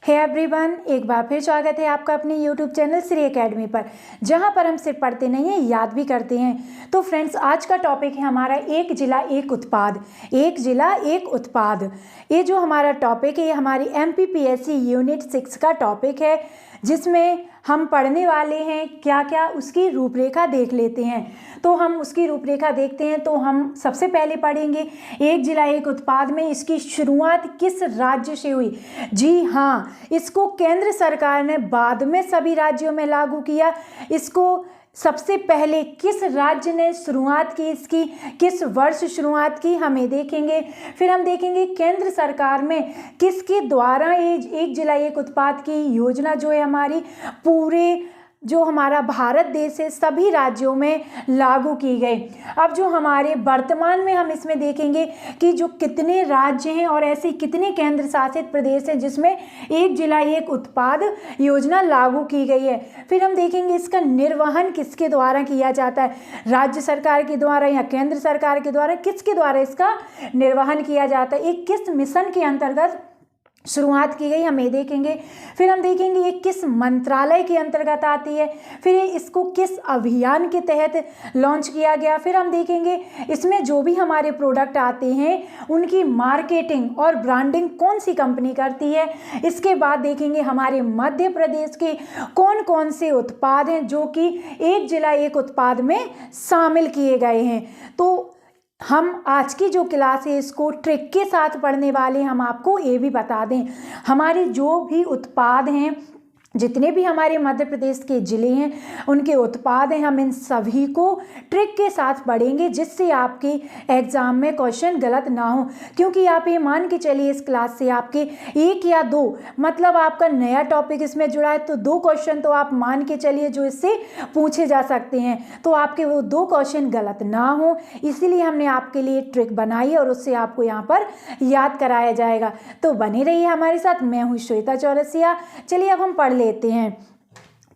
Hey everyone, एक बार फिर स्वागत है आपका अपने यूट्यूब चैनल श्री एकेडमी पर, जहां पर हम सिर्फ पढ़ते नहीं हैं, याद भी करते हैं। तो फ्रेंड्स, आज का टॉपिक है हमारा एक जिला एक उत्पाद। एक जिला एक उत्पाद, ये जो हमारा टॉपिक है ये हमारी MPPSC यूनिट 6 का टॉपिक है, जिसमें हम पढ़ने वाले हैं क्या क्या, उसकी रूपरेखा देख लेते हैं। तो हम उसकी रूपरेखा देखते हैं तो हम सबसे पहले पढ़ेंगे एक जिला एक उत्पाद में इसकी शुरुआत किस राज्य से हुई। जी हाँ, इसको केंद्र सरकार ने बाद में सभी राज्यों में लागू किया। इसको सबसे पहले किस राज्य ने शुरुआत की, इसकी किस वर्ष शुरुआत की, हमें देखेंगे। फिर हम देखेंगे केंद्र सरकार में किसके द्वारा एक जिला एक उत्पाद की योजना जो है हमारी पूरे जो हमारा भारत देश है सभी राज्यों में लागू की गई। अब जो हमारे वर्तमान में हम इसमें देखेंगे कि जो कितने राज्य हैं और ऐसे कितने केंद्र शासित प्रदेश हैं जिसमें एक जिला एक उत्पाद योजना लागू की गई है। फिर हम देखेंगे इसका निर्वहन किसके द्वारा किया जाता है, राज्य सरकार के द्वारा या केंद्र सरकार के द्वारा, किसके द्वारा इसका निर्वहन किया जाता है, एक किस मिशन के अंतर्गत शुरुआत की गई, हम ये देखेंगे। फिर हम देखेंगे ये किस मंत्रालय के अंतर्गत आती है, फिर इसको किस अभियान के तहत लॉन्च किया गया। फिर हम देखेंगे इसमें जो भी हमारे प्रोडक्ट आते हैं उनकी मार्केटिंग और ब्रांडिंग कौन सी कंपनी करती है। इसके बाद देखेंगे हमारे मध्य प्रदेश के कौन कौन से उत्पाद हैं जो कि एक जिला एक उत्पाद में शामिल किए गए हैं। तो हम आज की जो क्लास है इसको ट्रिक के साथ पढ़ने वाले। हम आपको ये भी बता दें, हमारे जो भी उत्पाद हैं, जितने भी हमारे मध्य प्रदेश के ज़िले हैं उनके उत्पाद हैं, हम इन सभी को ट्रिक के साथ पढ़ेंगे जिससे आपके एग्ज़ाम में क्वेश्चन गलत ना हो। क्योंकि आप ये मान के चलिए इस क्लास से आपके एक या दो, मतलब आपका नया टॉपिक इसमें जुड़ा है तो 2 क्वेश्चन तो आप मान के चलिए जो इससे पूछे जा सकते हैं, तो आपके वो 2 क्वेश्चन गलत ना हो, इसीलिए हमने आपके लिए ट्रिक बनाई और उससे आपको यहाँ पर याद कराया जाएगा। तो बने रहिए हमारे साथ। मैं हूँ श्वेता चौरसिया। चलिए अब हम पढ़ लेते हैं।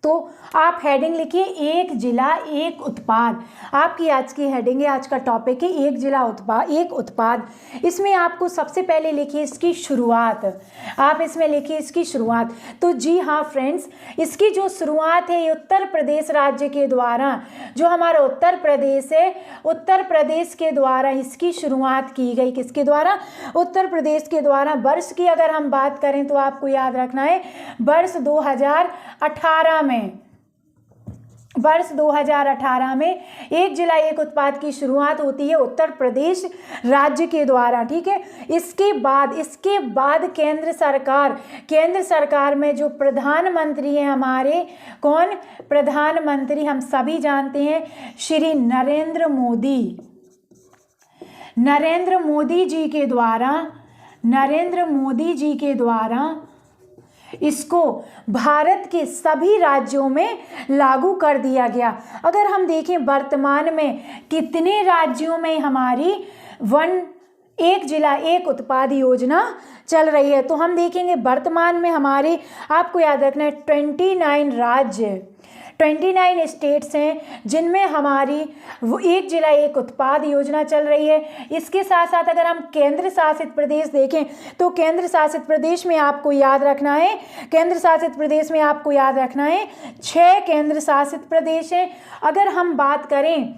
तो आप हेडिंग लिखिए एक जिला एक उत्पाद। आपकी आज की हेडिंग है, आज का टॉपिक है एक जिला उत्पाद एक उत्पाद। इसमें आपको सबसे पहले लिखिए इसकी शुरुआत। आप इसमें लिखिए इसकी शुरुआत। तो जी हाँ फ्रेंड्स, इसकी जो शुरुआत है ये उत्तर प्रदेश राज्य के द्वारा, जो हमारा उत्तर प्रदेश है, उत्तर प्रदेश के द्वारा इसकी शुरुआत की गई। किसके द्वारा? उत्तर प्रदेश के द्वारा। वर्ष की अगर हम बात करें तो आपको याद रखना है वर्ष 2018 में, वर्ष 2018 में एक जिला एक उत्पाद की शुरुआत होती है उत्तर प्रदेश राज्य के द्वारा। ठीक है, इसके बाद केंद्र सरकार में जो प्रधानमंत्री हैं हमारे, कौन प्रधानमंत्री, हम सभी जानते हैं श्री नरेंद्र मोदी जी के द्वारा इसको भारत के सभी राज्यों में लागू कर दिया गया। अगर हम देखें वर्तमान में कितने राज्यों में हमारी एक जिला एक उत्पाद योजना चल रही है, तो हम देखेंगे वर्तमान में हमारे, आपको याद रखना है 29 स्टेट्स हैं जिनमें हमारी वो एक जिला एक उत्पाद योजना चल रही है। इसके साथ साथ अगर हम केंद्र शासित प्रदेश देखें तो केंद्र शासित प्रदेश में आपको याद रखना है, 6 केंद्र शासित प्रदेश हैं। अगर हम बात करें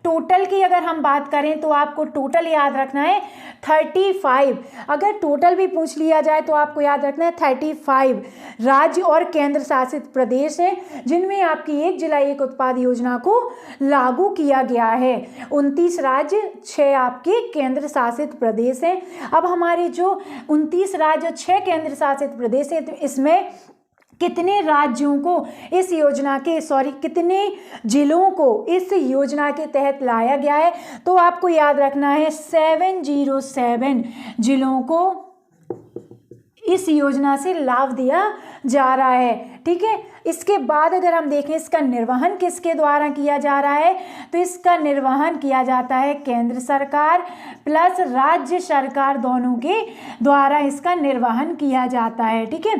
टोटल की, अगर हम बात करें तो आपको टोटल याद रखना है 35। अगर टोटल भी पूछ लिया जाए तो आपको याद रखना है 35 राज्य और केंद्र शासित प्रदेश हैं जिनमें आपकी एक जिला एक उत्पाद योजना को लागू किया गया है। 29 राज्य, 6 आपके केंद्र शासित प्रदेश हैं। अब हमारे जो 29 राज्य और 6 केंद्र शासित प्रदेश हैं, तो इसमें कितने राज्यों को इस योजना के कितने जिलों को इस योजना के तहत लाया गया है, तो आपको याद रखना है 707 जिलों को इस योजना से लाभ दिया जा रहा है। ठीक है, इसके बाद अगर हम देखें इसका निर्वहन किसके द्वारा किया जा रहा है, तो इसका निर्वहन किया जाता है केंद्र सरकार प्लस राज्य सरकार दोनों के द्वारा इसका निर्वहन किया जाता है। ठीक है,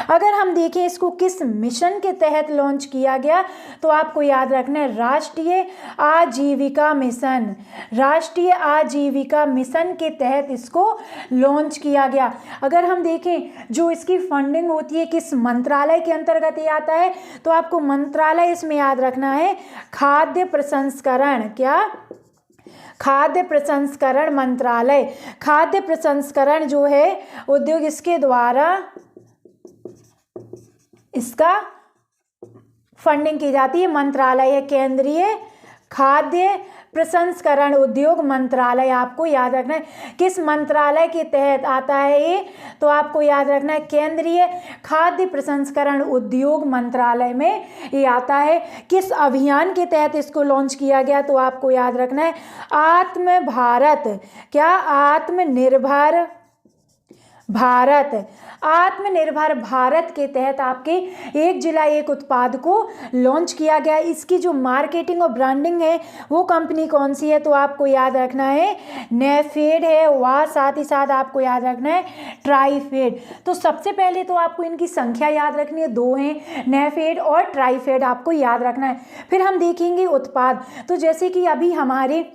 अगर हम देखें इसको किस मिशन के तहत लॉन्च किया गया, तो आपको याद रखना है राष्ट्रीय आजीविका मिशन। राष्ट्रीय आजीविका मिशन के तहत इसको लॉन्च किया गया। अगर हम देखें जो इसकी फंडिंग होती है किस मंत्रालय के अंतर्गत ये आता है, तो आपको मंत्रालय इसमें याद रखना है खाद्य प्रसंस्करण। क्या? खाद्य प्रसंस्करण मंत्रालय। खाद्य प्रसंस्करण जो है उद्योग, इसके द्वारा इसका फंडिंग की जाती है। मंत्रालय है केंद्रीय खाद्य प्रसंस्करण उद्योग मंत्रालय। आपको याद रखना है किस मंत्रालय के तहत आता है ये, तो आपको याद रखना है केंद्रीय खाद्य प्रसंस्करण उद्योग मंत्रालय में ये आता है। किस अभियान के तहत इसको लॉन्च किया गया, तो आपको याद रखना है आत्म भारत। क्या? आत्मनिर्भर भारत। आत्मनिर्भर भारत के तहत आपके एक जिला एक उत्पाद को लॉन्च किया गया। इसकी जो मार्केटिंग और ब्रांडिंग है वो कंपनी कौन सी है, तो आपको याद रखना है नेफेड है, वह साथ ही साथ आपको याद रखना है ट्राइफेड। तो सबसे पहले तो आपको इनकी संख्या याद रखनी है, 2 हैं, नेफेड और ट्राइफेड आपको याद रखना है। फिर हम देखेंगे उत्पाद। तो जैसे कि अभी हमारे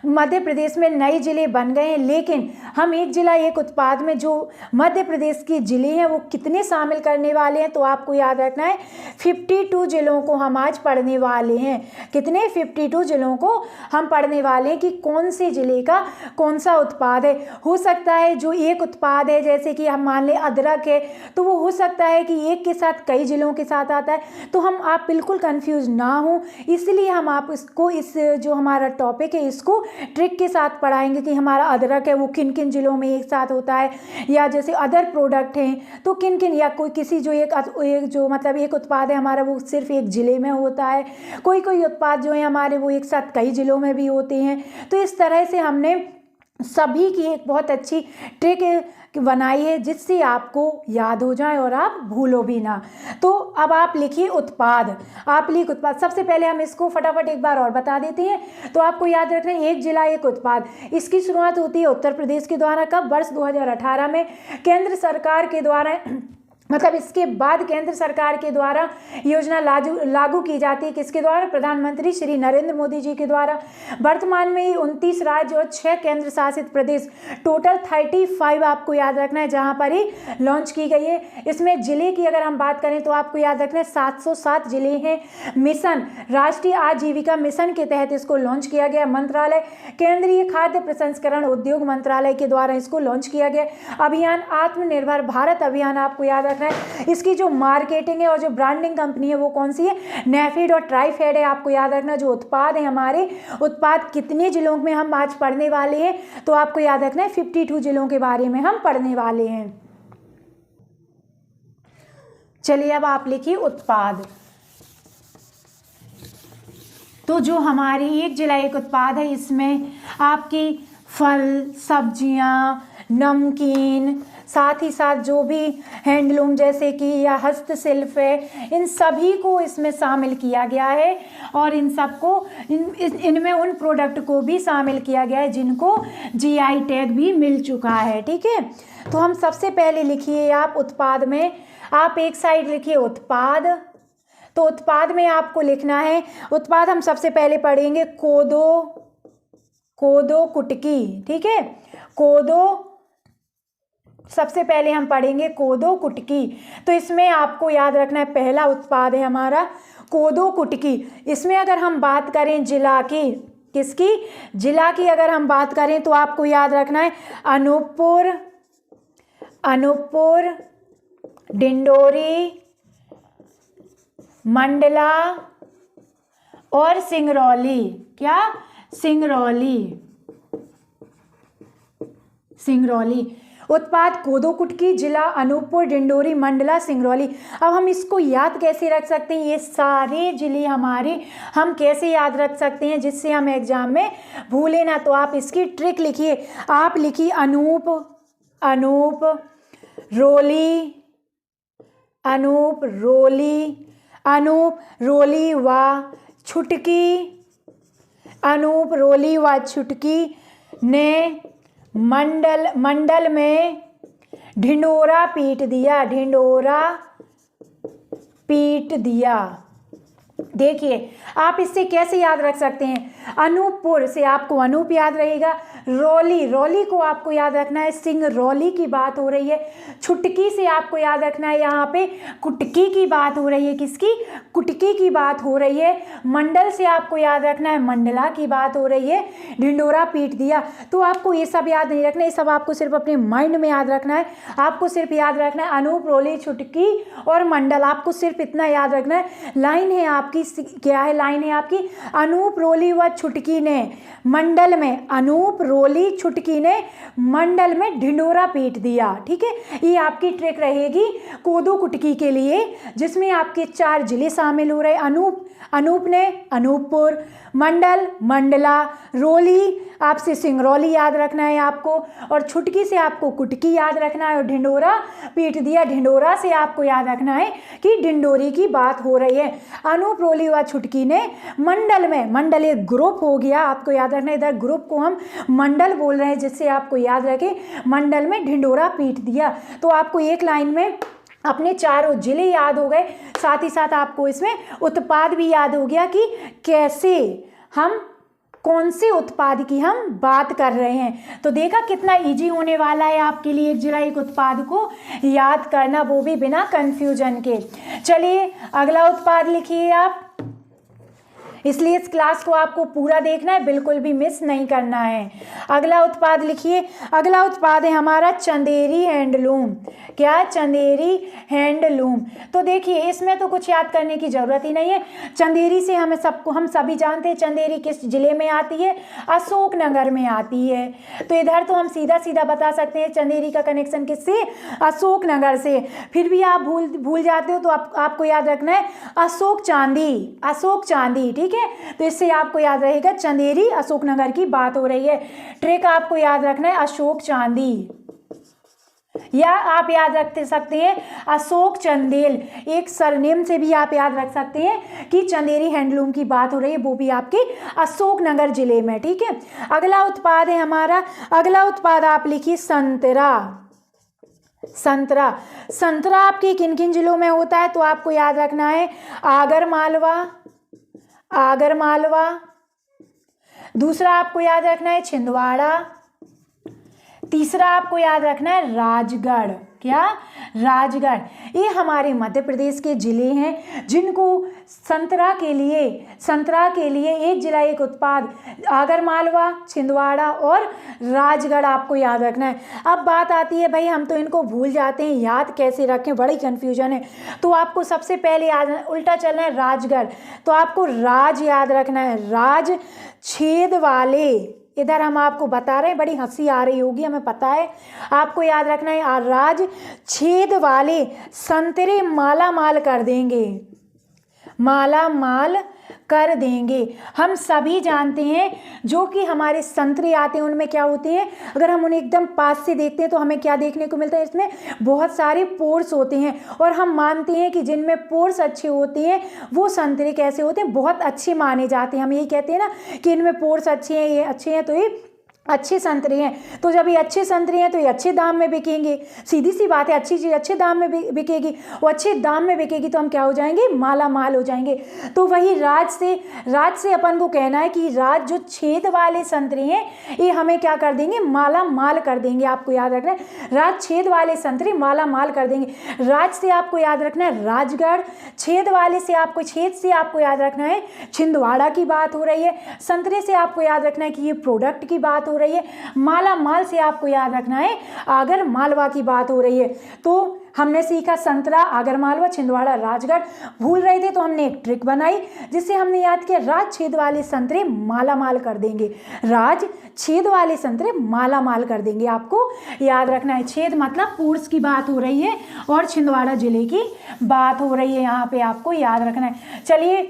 मध्य प्रदेश में नए जिले बन गए हैं, लेकिन हम एक जिला एक उत्पाद में जो मध्य प्रदेश के जिले हैं वो कितने शामिल करने वाले हैं, तो आपको याद रखना है 52 जिलों को हम आज पढ़ने वाले हैं। कितने? 52 जिलों को हम पढ़ने वाले हैं कि कौन से जिले का कौन सा उत्पाद है। हो सकता है जो एक उत्पाद है, जैसे कि हम मान लें अदरक है, तो वो हो सकता है कि एक के साथ कई जिलों के साथ आता है, तो आप बिल्कुल कंफ्यूज ना हो, इसलिए हम आप इसको इस जो हमारा टॉपिक है इसको ट्रिक के साथ पढ़ाएंगे कि हमारा अदरक है वो किन किन जिलों में एक साथ होता है, या जैसे अदर प्रोडक्ट हैं तो किन किन, या कोई किसी जो एक जो मतलब एक उत्पाद है हमारा वो सिर्फ एक ज़िले में होता है, कोई उत्पाद जो है हमारे वो एक साथ कई ज़िलों में भी होते हैं। तो इस तरह से हमने सभी की एक बहुत अच्छी ट्रिक बनाई है जिससे आपको याद हो जाए और आप भूलो भी ना। तो अब आप लिखिए उत्पाद। आप लिख उत्पाद। सबसे पहले हम इसको फटाफट एक बार और बता देते हैं। तो आपको याद रखना है एक जिला एक उत्पाद। इसकी शुरुआत होती है उत्तर प्रदेश के द्वारा। कब? वर्ष 2018 में केंद्र सरकार के द्वारा, मतलब इसके बाद केंद्र सरकार के द्वारा योजना लागू की जाती है। किसके द्वारा? प्रधानमंत्री श्री नरेंद्र मोदी जी के द्वारा। वर्तमान में 29 राज्य और 6 केंद्र शासित प्रदेश, टोटल 35 आपको याद रखना है जहां पर ही लॉन्च की गई है। इसमें जिले की अगर हम बात करें तो आपको याद रखना है 707 जिले हैं। मिशन, राष्ट्रीय आजीविका मिशन के तहत इसको लॉन्च किया गया। मंत्रालय, केंद्रीय खाद्य प्रसंस्करण उद्योग मंत्रालय के द्वारा इसको लॉन्च किया गया। अभियान आत्मनिर्भर भारत अभियान आपको याद रखना है। इसकी जो मार्केटिंग है और जो ब्रांडिंग कंपनी है वो कौन सी है? नेफेड और ट्राइफेड है। आपको याद रखना जो उत्पाद है हमारे, उत्पाद कितने जिलों में हम आज पढ़ने वाले हैं, तो आपको याद रखना है 52 जिलों के बारे में हम पढ़ने वाले हैं। चलिए अब आप लिखिए उत्पाद। तो जो हमारी एक जिला एक उत्पाद है इसमें आपकी फल, सब्जियां, नमकीन, साथ ही साथ जो भी हैंडलूम जैसे कि या हस्तशिल्प है, इन सभी को इसमें शामिल किया गया है। और इन सबको इनमें उन प्रोडक्ट को भी शामिल किया गया है जिनको जीआई टैग भी मिल चुका है। ठीक है, तो हम सबसे पहले लिखिए आप उत्पाद में, आप एक साइड लिखिए उत्पाद। तो उत्पाद में आपको लिखना है, उत्पाद हम सबसे पहले पढ़ेंगे कोदो कुटकी। ठीक है, कोदो सबसे पहले हम पढ़ेंगे कोदो कुटकी। तो इसमें आपको याद रखना है पहला उत्पाद है हमारा कोदो कुटकी। इसमें अगर हम बात करें जिला की, किसकी? जिला की अगर हम बात करें तो आपको याद रखना है अनूपपुर, डिंडोरी, मंडला और सिंगरौली। क्या? सिंगरौली। उत्पाद कोदो कुटकी, जिला अनूपपुर, डिंडोरी, मंडला, सिंगरौली। अब हम इसको याद कैसे रख सकते हैं? ये सारे जिले हमारे हम कैसे याद रख सकते हैं जिससे हम एग्जाम में भूले ना? तो आप इसकी ट्रिक लिखिए। आप लिखिए अनूप, रोली, अनूप रोली व छुटकी, अनूप रोली व छुटकी ने मंडल में ढिंढोरा पीट दिया, ढिंढोरा पीट दिया। देखिए आप इससे कैसे याद रख सकते हैं, अनूपपुर से आपको अनूप याद रहेगा, रौली को आपको याद रखना है, सिंगरौली की बात हो रही है। छुटकी से आपको याद रखना है, यहाँ पे कुटकी की बात हो रही है, किसकी, कुटकी की बात हो रही है। मंडल से आपको याद रखना है, मंडला की बात हो रही है। ढिंढोरा पीट दिया, तो आपको ये सब याद नहीं रखना, ये सब आपको सिर्फ अपने माइंड में याद रखना है। आपको सिर्फ याद रखना है अनूप, रौली, छुटकी और मंडल, आपको सिर्फ इतना याद रखना है। लाइन है आपकी, क्या है लाइन है आपकी, अनूप रोली व छुटकी ने मंडल में, अनूप रोली छुटकी ने मंडल में ढिंढोरा पीट दिया। ठीक है, ये आपकी ट्रिक रहेगी कोदो कुटकी के लिए, जिसमें आपके 4 जिले शामिल हो रहे। अनूप ने अनूपपुर, मंडल मंडला, रोली आपसे सिंगरौली याद रखना है आपको, और छुटकी से आपको कुटकी याद रखना है, और ढिंढोरा पीट दिया, ढिंढोरा से आपको याद रखना है कि ढिंढोरी की बात हो रही है। अनूप, रोली व छुटकी ने मंडल में, मंडल एक ग्रुप हो गया, आपको याद रखना है, इधर ग्रुप को हम मंडल बोल रहे हैं, जिससे आपको याद रखे मंडल में ढिंढोरा पीट दिया। तो आपको एक लाइन में अपने 4 जिले याद हो गए, साथ ही साथ आपको इसमें उत्पाद भी याद हो गया कि कैसे हम, कौन से उत्पाद की हम बात कर रहे हैं। तो देखा कितना इजी होने वाला है आपके लिए एक जिला एक उत्पाद को याद करना, वो भी बिना कंफ्यूजन के। चलिए अगला उत्पाद लिखिए आप, इसलिए इस क्लास को आपको पूरा देखना है, बिल्कुल भी मिस नहीं करना है। अगला उत्पाद लिखिए, अगला उत्पाद है हमारा चंदेरी हैंडलूम। क्या, चंदेरी हैंडलूम। तो देखिए इसमें तो कुछ याद करने की ज़रूरत ही नहीं है। चंदेरी से हम सभी जानते हैं चंदेरी किस जिले में आती है, अशोकनगर में आती है। तो इधर तो हम सीधा सीधा बता सकते हैं चंदेरी का कनेक्शन किससे, अशोकनगर से। फिर भी आप भूल जाते हो तो आपको याद रखना है अशोक चांदी, अशोक चांदी। ठीक है, तो इससे आपको याद रहेगा चंदेरी अशोकनगर की बात हो रही है। ट्रिक आपको याद रखना है अशोक चांदी, या आप याद रख सकते हैं अशोक चंदेल, एक सरनेम से भी आप याद रख सकते हैं कि चंदेरी हैंडलूम की बात हो रही है, वो भी आपके अशोकनगर जिले में। ठीक है, अगला उत्पाद है हमारा, अगला उत्पाद आप लिखिए संतरा। संतरा, संतरा आपके किन किन जिलों में होता है, तो आपको याद रखना है आगर मालवा, आगर मालवा। दूसरा आपको याद रखना है छिंदवाड़ा। तीसरा आपको याद रखना है राजगढ़। क्या, राजगढ़। ये हमारे मध्य प्रदेश के जिले हैं जिनको संतरा के लिए एक जिला एक उत्पाद आगर मालवा, छिंदवाड़ा और राजगढ़ आपको याद रखना है। अब बात आती है भाई हम तो इनको भूल जाते हैं, याद कैसे रखें, बड़ी कन्फ्यूजन है। तो आपको सबसे पहले याद उल्टा चलना है राजगढ़, तो आपको राज याद रखना है, राज छेद वाले। इधर हम आपको बता रहे हैं, बड़ी हंसी आ रही होगी हमें पता है। आपको याद रखना है राज छेद वाले संतरे माला माल कर देंगे, माला माल कर देंगे। हम सभी जानते हैं जो कि हमारे संतरे आते हैं उनमें क्या होते हैं, अगर हम उन्हें एकदम पास से देखते हैं तो हमें क्या देखने को मिलता है, इसमें बहुत सारे पोर्स होते हैं। और हम मानते हैं कि जिनमें पोर्स अच्छे होते हैं वो संतरे कैसे होते हैं, बहुत अच्छे माने जाते हैं। हम यही कहते हैं ना कि इनमें पोर्स अच्छे हैं, ये अच्छे हैं, तो ये अच्छे संतरे हैं। तो जब ये अच्छे संतरे हैं तो ये अच्छे दाम में बिकेंगे, सीधी सी बात है, अच्छी चीज़ अच्छे दाम में बिकेगी, वो अच्छे दाम में बिकेगी तो हम क्या हो जाएंगे, माला माल हो जाएंगे। तो वही राज से अपन को कहना है कि राज जो छेद वाले संतरे हैं ये हमें क्या कर देंगे, माला माल कर देंगे। आपको याद रखना है राज छेद वाले संतरे माला माल कर देंगे। राज से आपको याद रखना है राजगढ़, छेद वाले से आपको याद रखना है छिंदवाड़ा की बात हो रही है, संतरे से आपको याद रखना है कि ये प्रोडक्ट की बात हो रही है, माला माल से आपको याद रखना है आगर मालवा की बात हो रही है। तो हमने सीखा संतरा, आगर मालवा, छिंदवाड़ा, राजगढ़। भूल रहे थे तो हमने एक ट्रिक बनाई जिससे हमने याद किया राज छेद वाले संतरे माला माल कर देंगे, राज छेद वाले संतरे माला माल कर देंगे। आपको याद रखना है छेद मतलब पूर्स की बात हो रही है और छिंदवाड़ा जिले की बात हो रही है, यहाँ पे आपको याद रखना है। चलिए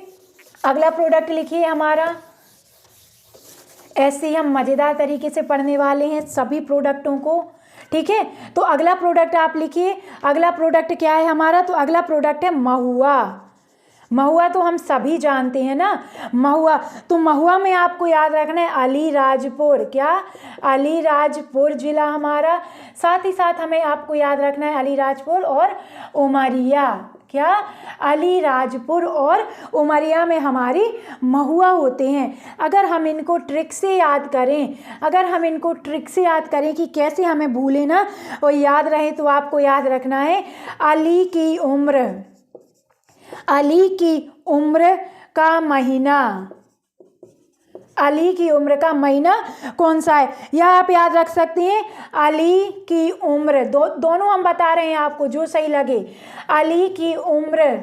अगला प्रोडक्ट लिखिए हमारा, ऐसे ही हम मज़ेदार तरीके से पढ़ने वाले हैं सभी प्रोडक्टों को। ठीक है, तो अगला प्रोडक्ट आप लिखिए, अगला प्रोडक्ट क्या है हमारा, तो अगला प्रोडक्ट है महुआ। महुआ तो हम सभी जानते हैं ना, महुआ। तो महुआ में आपको याद रखना है अलीराजपुर, क्या, अलीराजपुर जिला हमारा। साथ ही साथ हमें आपको याद रखना है अलीराजपुर और उमरिया, क्या, अलीराजपुर और उमरिया में हमारी महुआ होते हैं। अगर हम इनको ट्रिक से याद करें, अगर हम इनको ट्रिक से याद करें कि कैसे हमें भूले ना और याद रहे, तो आपको याद रखना है अली की उम्र, अली की उम्र का महीना, अली की उम्र का महीना कौन सा है, यह आप याद रख सकते हैं। अली की उम्र, दोनों हम बता रहे हैं आपको, जो सही लगे। अली की उम्र,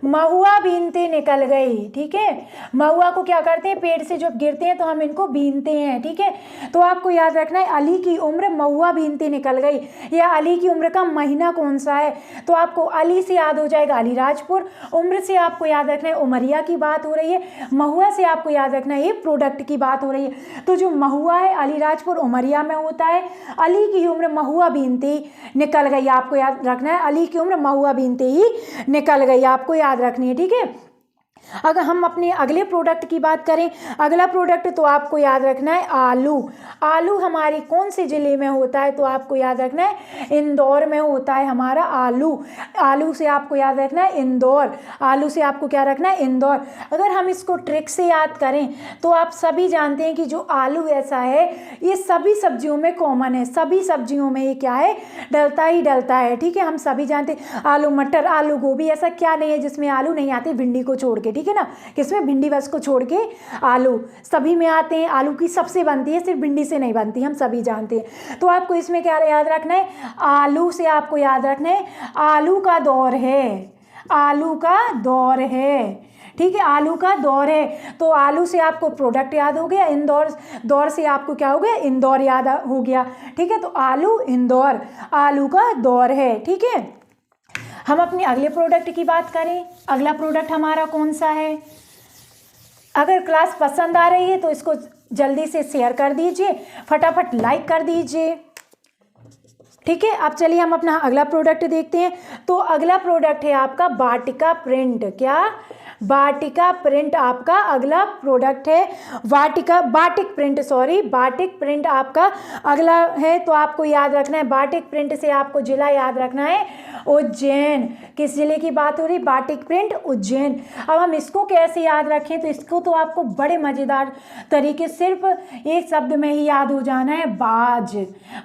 महुआ बीनते निकल गई, ठीक है। महुआ को क्या करते हैं, पेड़ से जब गिरते हैं तो हम इनको बीनते हैं, ठीक है। तो आपको याद रखना है अली की उम्र महुआ बीनते निकल गई, या अली की उम्र का महीना कौन सा है। तो आपको अली से याद हो जाएगा अलीराजपुर, उम्र से आपको याद रखना है उमरिया की बात हो रही है, महुआ से आपको याद रखना है ये प्रोडक्ट की बात हो रही है। तो जो महुआ है अलीराजपुर उमरिया में होता है। अली की उम्र महुआ बीनते ही निकल गई, आपको याद रखना है अली की उम्र महुआ बीनते ही निकल गई, आपको याद रखनी है, ठीक है। अगर हम अपने अगले प्रोडक्ट की बात करें, अगला प्रोडक्ट तो आपको याद रखना है आलू। आलू हमारी कौन से ज़िले में होता है, तो आपको याद रखना है इंदौर में होता है हमारा आलू। आलू से आपको याद रखना है इंदौर, आलू से आपको क्या रखना है, इंदौर। अगर हम इसको ट्रिक से याद करें तो आप सभी जानते हैं कि जो आलू ऐसा है ये सभी सब्जियों में कॉमन है, सभी सब्जियों में ये क्या है, डलता ही डलता है, ठीक है। हम सभी जानते हैं आलू मटर, आलू गोभी, ऐसा क्या नहीं है जिसमें आलू नहीं आते, भिंडी को छोड़ के, ठीक है ना। किसमें, भिंडी बस को छोड़ के आलू सभी में आते हैं। आलू की सबसे बनती है, सिर्फ भिंडी से नहीं बनती, हम सभी जानते हैं। तो आपको इसमें क्या याद रखना है, आलू से आपको याद रखना है आलू का दौर है, आलू का दौर है, ठीक है, आलू का दौर है। तो आलू से आपको प्रोडक्ट याद हो गया, इंदौर, दौर से आपको क्या हो गया, इंदौर याद हो गया, ठीक है। तो आलू इंदौर, आलू का दौर है, ठीक है। हम अपने अगले प्रोडक्ट की बात करें, अगला प्रोडक्ट हमारा कौन सा है। अगर क्लास पसंद आ रही है तो इसको जल्दी से शेयर कर दीजिए, फटाफट लाइक कर दीजिए, ठीक है। अब चलिए हम अपना अगला प्रोडक्ट देखते हैं। तो अगला प्रोडक्ट है आपका वाटिका प्रिंट, क्या, वाटिका प्रिंट आपका अगला प्रोडक्ट है। Batik print, sorry, batik print आपका अगला है। तो आपको याद रखना है बाटिक प्रिंट से आपको जिला याद रखना है उज्जैन। किस जिले की बात हो रही, बाटिक प्रिंट उज्जैन। अब हम इसको कैसे याद रखें, तो इसको तो आपको बड़े मज़ेदार तरीके, सिर्फ एक शब्द में ही याद हो जाना है, बाज,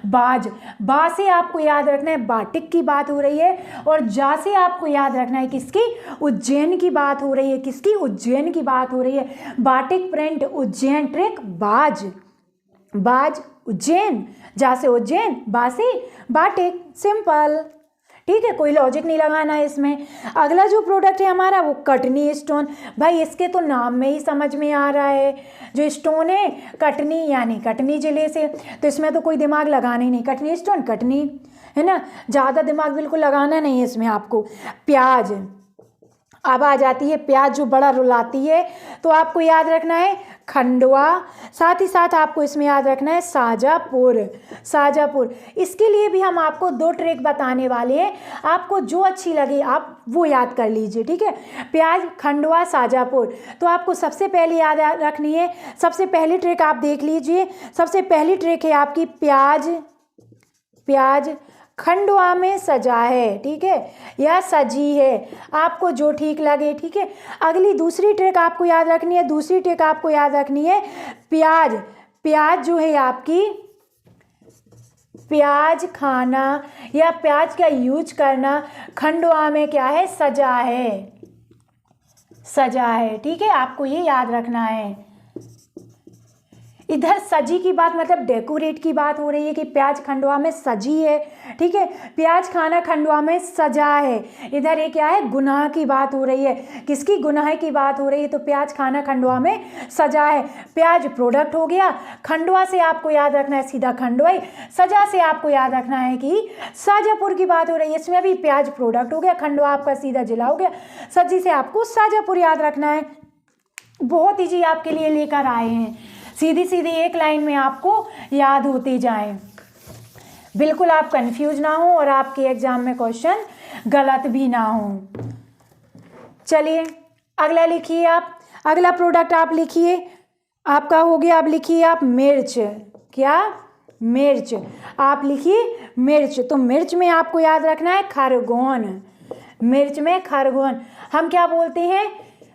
बाज। बा से आपको याद रखना है बाटिक की बात हो रही है, और जा से आपको याद रखना है किसकी, उज्जैन की बात हो रही है, किसकी, उज्जैन की बात हो रही है। बाटिक प्रिंट उज्जैन, ट्रिक बाज, बाज उज्जैन, जा से उज्जैन, बा से बाटिक, सिंपल, ठीक है, कोई लॉजिक नहीं लगाना है इसमें। अगला जो प्रोडक्ट है हमारा वो कटनी स्टोन। भाई इसके तो नाम में ही समझ में आ रहा है, जो स्टोन है कटनी, यानी कटनी जिले से, तो इसमें तो कोई दिमाग लगाना ही नहीं, कटनी स्टोन कटनी, है ना, ज़्यादा दिमाग बिल्कुल लगाना नहीं है इसमें आपको। प्याज, अब आ जाती है प्याज जो बड़ा रुलाती है, तो आपको याद रखना है खंडवा। साथ ही साथ आपको इसमें याद रखना है शाजापुर, शाजापुर। इसके लिए भी हम आपको दो ट्रिक बताने वाले हैं, आपको जो अच्छी लगे आप वो याद कर लीजिए, ठीक है। प्याज, खंडवा, शाजापुर। तो आपको सबसे पहले याद रखनी है, सबसे पहली ट्रिक आप देख लीजिए। सबसे पहली ट्रिक है आपकी प्याज, प्याज खंडवा में सजा है, ठीक है, या सजी है, आपको जो ठीक लगे, ठीक है। अगली दूसरी ट्रिक आपको याद रखनी है, दूसरी ट्रिक आपको याद रखनी है प्याज, प्याज जो है आपकी, प्याज खाना या प्याज का यूज करना खंडवा में क्या है, सजा है, सजा है, ठीक है, आपको ये याद रखना है। इधर सजी की बात मतलब डेकोरेट की बात हो रही है कि प्याज खंडवा में सजी है, ठीक है, प्याज खाना खंडवा में सजा है। इधर ये क्या है, गुनाह की बात हो रही है, किसकी, गुनाह की बात हो रही है, तो प्याज खाना खंडवा में सजा है। प्याज प्रोडक्ट हो गया, खंडवा से आपको याद रखना है सीधा खंडवाई, सजा से आपको याद रखना है कि शाजापुर की बात हो रही है, इसमें भी प्याज प्रोडक्ट हो गया, खंडवा आपका सीधा जिला हो गया, सजी से आपको शाजापुर याद रखना है। बहुत ईजी आपके लिए लेकर आए हैं, सीधी सीधी एक लाइन में आपको याद होते जाएं, बिल्कुल आप कंफ्यूज ना हो और आपके एग्जाम में क्वेश्चन गलत भी ना हो। चलिए अगला लिखिए आप, अगला प्रोडक्ट आप लिखिए, आपका हो गया। अब लिखिए आप मिर्च। क्या? मिर्च। आप लिखिए मिर्च। तो मिर्च में आपको याद रखना है खरगोन। मिर्च में खरगोन। हम क्या बोलते हैं?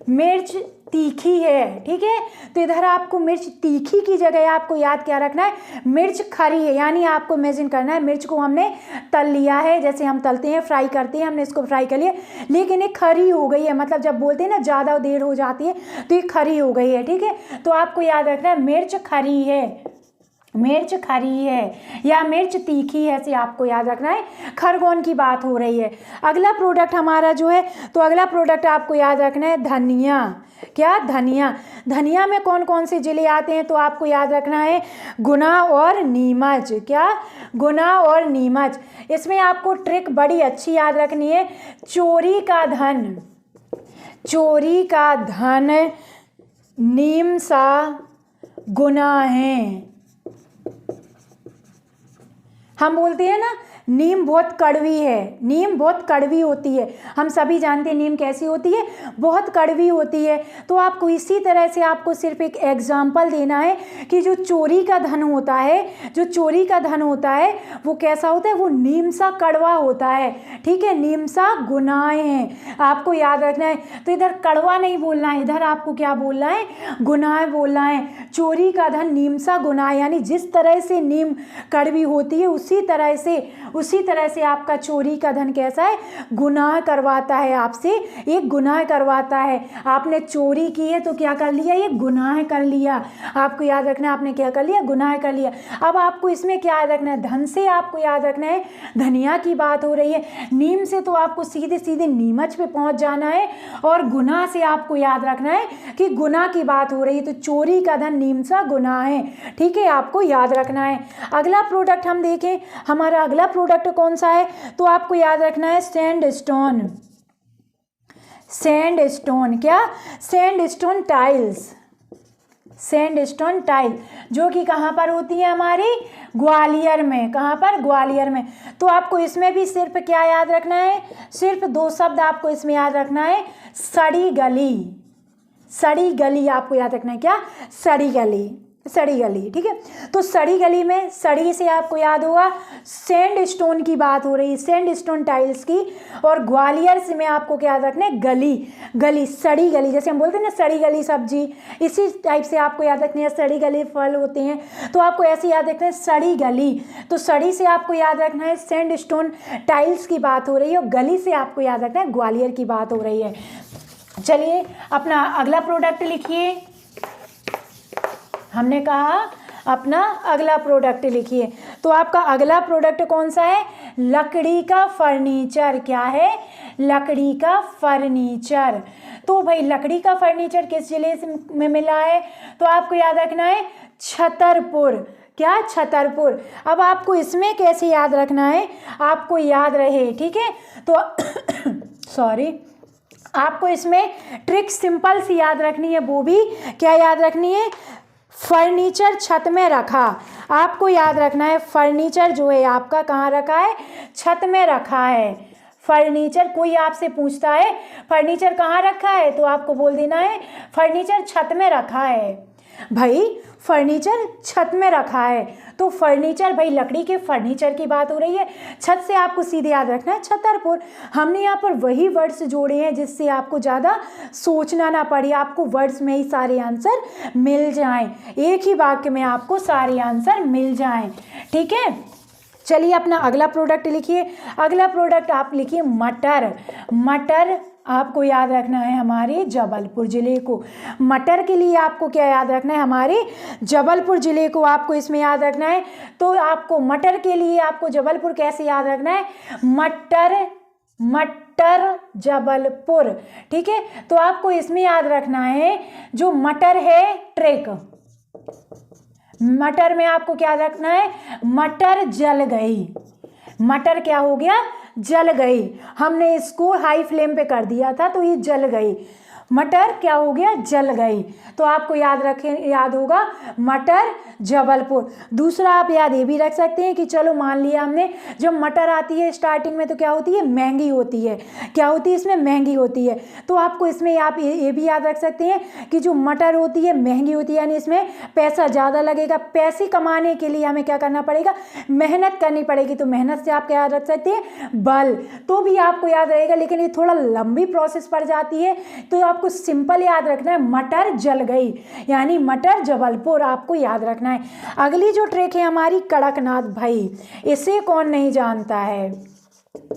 मिर्च तीखी है, ठीक है। तो इधर आपको मिर्च तीखी की जगह आपको याद क्या रखना है? मिर्च खरी है। यानी आपको इमेजिन करना है मिर्च को हमने तल लिया है, जैसे हम तलते हैं, फ्राई करते हैं, हमने इसको फ्राई कर लिया, लेकिन ये खरी हो गई है। मतलब जब बोलते हैं ना ज़्यादा देर हो जाती है तो ये खरी हो गई है, ठीक है। तो आपको याद रखना है मिर्च खरी है, मिर्च खरी है, या मिर्च तीखी है, से आपको याद रखना है। खरगोन की बात हो रही है। अगला प्रोडक्ट हमारा जो है, तो अगला प्रोडक्ट आपको याद रखना है धनिया। क्या? धनिया। धनिया में कौन कौन से जिले आते हैं? तो आपको याद रखना है गुना और नीमच। क्या? गुना और नीमच। इसमें आपको ट्रिक बड़ी अच्छी याद रखनी है। चोरी का धन, चोरी का धन नीम सा गुना है। हम बोलते हैं ना नीम बहुत कड़वी है, नीम बहुत कड़वी होती है। हम सभी जानते हैं नीम कैसी होती है, बहुत कड़वी होती है। तो आपको इसी तरह से आपको सिर्फ एक एग्जाम्पल देना है कि जो चोरी का धन होता है, जो चोरी का धन होता है वो कैसा होता है? वो नीम सा कड़वा होता है, ठीक है। नीम सा गुनाहें हैं, आपको याद रखना है। तो इधर कड़वा नहीं बोलना है, इधर आपको क्या बोलना है? गुनाह बोलना है। चोरी का धन नीम सा गुनाह, यानी जिस तरह से नीम कड़वी होती है उसी तरह से आपका चोरी का धन कैसा है? गुनाह करवाता है आपसे, एक गुनाह करवाता है। आपने चोरी की है तो क्या कर लिया? ये गुनाह कर लिया। आपको याद रखना है आपने क्या कर लिया? गुनाह कर लिया। अब आपको इसमें क्या याद रखना है? धन से आपको याद रखना है धनिया की बात हो रही है। नीम से तो आपको सीधे सीधे नीमच पे पहुंच जाना है, और गुनाह से आपको याद रखना है कि गुनाह की बात हो रही है। तो चोरी का धन नीम सा गुनाह है, ठीक है, आपको याद रखना है। अगला प्रोडक्ट हम देखें, हमारा अगला प्रोडक्ट कौन सा है? तो आपको याद रखना है सैंडस्टोन। सैंडस्टोन। क्या? Sandstone tiles. सैंडस्टोन टाइल जो कि कहाँ पर होती है? हमारी ग्वालियर में। कहाँ पर? ग्वालियर में। तो आपको इसमें भी सिर्फ क्या याद रखना है? सिर्फ दो शब्द आपको इसमें याद रखना है, सड़ी गली। सड़ी गली आपको याद रखना है। क्या? सड़ी गली, सड़ी गली, ठीक है। तो सड़ी गली में सड़ी से आपको याद होगा सैंडस्टोन की बात हो रही है, सैंडस्टोन टाइल्स की। और ग्वालियर से में आपको क्या याद रखना है? गली। गली, सड़ी गली, जैसे हम बोलते हैं ना सड़ी गली सब्जी, इसी टाइप से आपको याद रखनी है। सड़ी गली फल होते हैं, तो आपको ऐसे याद रखना है सड़ी गली। तो सड़ी से आपको याद रखना है सैंडस्टोन टाइल्स की बात हो रही है, और गली से आपको याद रखना है ग्वालियर की बात हो रही है। चलिए अपना अगला प्रोडक्ट लिखिए। हमने कहा अपना अगला प्रोडक्ट लिखिए। तो आपका अगला प्रोडक्ट कौन सा है? लकड़ी का फर्नीचर। क्या है? लकड़ी का फर्नीचर। तो भाई लकड़ी का फर्नीचर किस जिले में मिला है? तो आपको याद रखना है छतरपुर। क्या? छतरपुर। अब आपको इसमें कैसे याद रखना है? आपको याद रहे, ठीक है। तो सॉरी, आपको इसमें ट्रिक सिंपल सी याद रखनी है। वो भी क्या याद रखनी है? फर्नीचर छत में रखा। आपको याद रखना है फर्नीचर जो है आपका कहाँ रखा है? छत में रखा है। फर्नीचर, कोई आपसे पूछता है फर्नीचर कहाँ रखा है, तो आपको बोल देना है फर्नीचर छत में रखा है। भाई फर्नीचर छत में रखा है, तो फर्नीचर, भाई लकड़ी के फर्नीचर की बात हो रही है। छत से आपको सीधे याद रखना है छतरपुर। हमने यहाँ पर वही वर्ड्स जोड़े हैं जिससे आपको ज़्यादा सोचना ना पड़े, आपको वर्ड्स में ही सारे आंसर मिल जाएं, एक ही वाक्य में आपको सारे आंसर मिल जाएं, ठीक है। चलिए अपना अगला प्रोडक्ट लिखिए। अगला प्रोडक्ट आप लिखिए मटर। मटर आपको याद रखना है हमारे जबलपुर ज़िले को। मटर के लिए आपको क्या याद रखना है? हमारे जबलपुर ज़िले को आपको इसमें याद रखना है। तो आपको मटर के लिए आपको जबलपुर कैसे याद रखना है? मटर, मटर जबलपुर, ठीक है। तो आपको इसमें याद रखना है जो मटर है ट्रिक। मटर में आपको क्या रखना है? मटर जल गई। मटर क्या हो गया? जल गई। हमने इसको हाई फ्लेम पे कर दिया था तो ये जल गई। मटर क्या हो गया, जल गई। तो आपको याद होगा मटर जबलपुर। दूसरा आप याद ये भी रख सकते हैं कि चलो मान लिया हमने, जब मटर आती है स्टार्टिंग में तो क्या होती है, महंगी होती है। क्या होती है इसमें, महंगी होती है। तो आपको इसमें आप ये भी याद रख सकते हैं कि जो मटर होती है महंगी होती है, यानी इसमें पैसा ज़्यादा लगेगा। पैसे कमाने के लिए हमें क्या करना पड़ेगा, मेहनत करनी पड़ेगी। तो मेहनत से आप क्या याद रख सकते हैं, बल। तो भी आपको याद रहेगा, लेकिन ये थोड़ा लंबी प्रोसेस पड़ जाती है। तो आपको सिंपल याद रखना है मटर जल गई, यानी मटर जबलपुर आपको याद रखना है। अगली जो ट्रिक है हमारी, कड़कनाथ भाई, इसे कौन नहीं जानता है,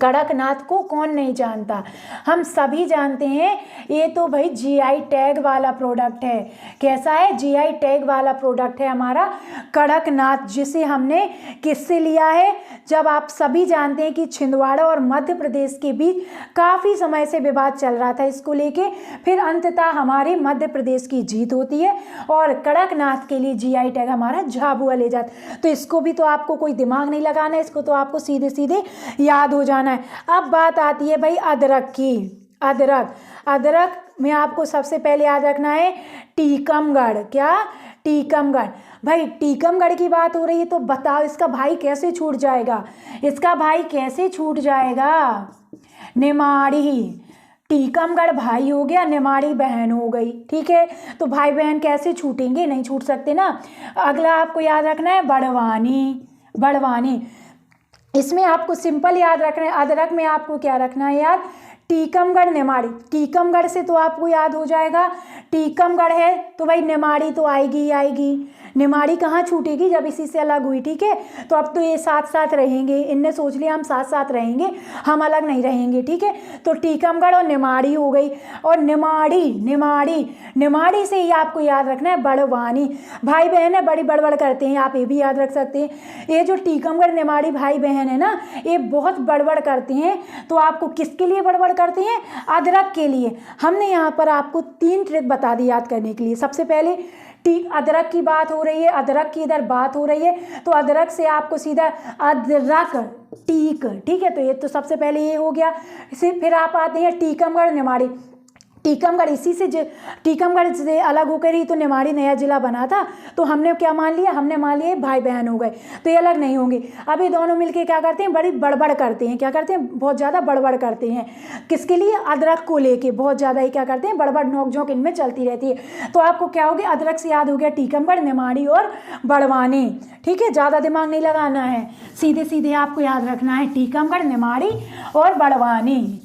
कड़कनाथ को कौन नहीं जानता, हम सभी जानते हैं। ये तो भाई जीआई टैग वाला प्रोडक्ट है। कैसा है, जीआई टैग वाला प्रोडक्ट है हमारा कड़कनाथ, जिसे हमने किससे लिया है, जब आप सभी जानते हैं कि छिंदवाड़ा और मध्य प्रदेश के बीच काफ़ी समय से विवाद चल रहा था इसको लेके, फिर अंततः हमारे मध्य प्रदेश की जीत होती है और कड़कनाथ के लिए जीआई टैग हमारा झाबुआ ले जाता। तो इसको भी तो आपको कोई दिमाग नहीं लगाना है, इसको तो आपको सीधे सीधे याद हो जाना है। अब बात आती है भाई अदरक की। अदरक में आपको सबसे पहले याद रखना है टीकमगढ़। क्या, टीकमगढ़। भाई टीकमगढ़ की बात हो रही है तो बताओ इसका भाई कैसे छूट जाएगा, इसका भाई कैसे छूट जाएगा, निमाड़ी। टीकमगढ़ भाई हो गया, निमाड़ी बहन हो गई। ठीक है, तो भाई बहन कैसे छूटेंगे, नहीं छूट सकते ना। अगला आपको याद रखना है बड़वानी। इसमें आपको सिंपल याद रखना है, अदरक में आपको क्या रखना है याद, टीकमगढ़ निमाड़ी। टीकमगढ़ से तो आपको याद हो जाएगा, टीकमगढ़ है तो भाई निमाड़ी तो आएगी ही आएगी। निमाड़ी कहाँ छूटेगी, जब इसी से अलग हुई। ठीक है, तो अब तो ये साथ साथ रहेंगे, इनने सोच लिया हम साथ साथ रहेंगे, हम अलग नहीं रहेंगे। ठीक है, तो टीकमगढ़ और निमाड़ी हो गई। और निमाड़ी से ही आपको याद रखना है बड़वानी। भाई बहन है, बड़ी बड़बड़ करते हैं, आप ये भी याद रख सकते हैं। ये जो टीकमगढ़ निमाड़ी भाई बहन है ना, ये बहुत बड़बड़ करते हैं। तो आपको किसके लिए बड़बड़ करते हैं, अदरक के लिए। हमने यहाँ पर आपको 3 ट्रिक बता दी याद करने के लिए। सबसे पहले अदरक की बात हो रही है, अदरक की इधर बात हो रही है, तो अदरक से आपको सीधा अदरक टीक। ठीक है, तो ये तो सबसे पहले ये हो गया। फिर आप आते हैं टीकमगढ़ निमाड़ी। टीकमगढ़ टीकमगढ़ से अलग होकर ही तो निमाड़ी नया जिला बना था। तो हमने क्या मान लिया, हमने मान लिया भाई बहन हो गए, तो ये अलग नहीं होंगे। अब ये दोनों मिलके क्या करते हैं, बड़ी बड़बड़ करते हैं। क्या करते हैं, बहुत ज़्यादा बड़बड़ करते हैं। किसके लिए, अदरक को लेके बहुत ज़्यादा ही क्या करते हैं, बड़बड़ नोकझोंक इनमें चलती रहती है। तो आपको क्या हो गया, अदरक से याद हो गया टीकमगढ़ निमाड़ी और बड़वानी। ठीक है, ज़्यादा दिमाग नहीं लगाना है, सीधे सीधे आपको याद रखना है टीकमगढ़ निमाड़ी और बड़वानी।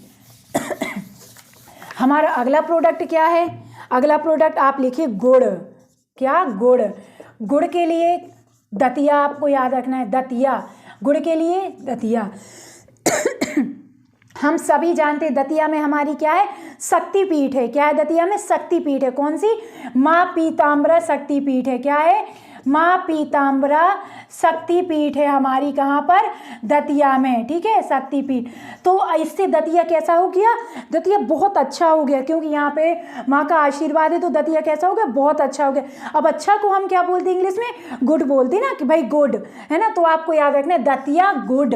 हमारा अगला प्रोडक्ट क्या है, अगला प्रोडक्ट आप लिखिए गुड़। क्या, गुड़ के लिए दतिया आपको याद रखना है, दतिया। गुड़ के लिए दतिया। हम सभी जानते हैं दतिया में हमारी क्या है, शक्तिपीठ है। क्या है, दतिया में शक्तिपीठ है। कौन सी, माँ पीताम्बरा शक्तिपीठ है। क्या है, माँ पीताम्बरा शक्तिपीठ है हमारी, कहाँ पर, दतिया में। ठीक है, शक्तिपीठ। तो इससे दतिया कैसा हो गया, दतिया बहुत अच्छा हो गया, क्योंकि यहाँ पे माँ का आशीर्वाद है। तो दतिया कैसा हो गया, बहुत अच्छा हो गया। अब अच्छा को हम क्या बोलते हैं इंग्लिश में, गुड बोलते हैं ना, कि भाई गुड है ना। तो आपको याद रखना है दतिया गुड,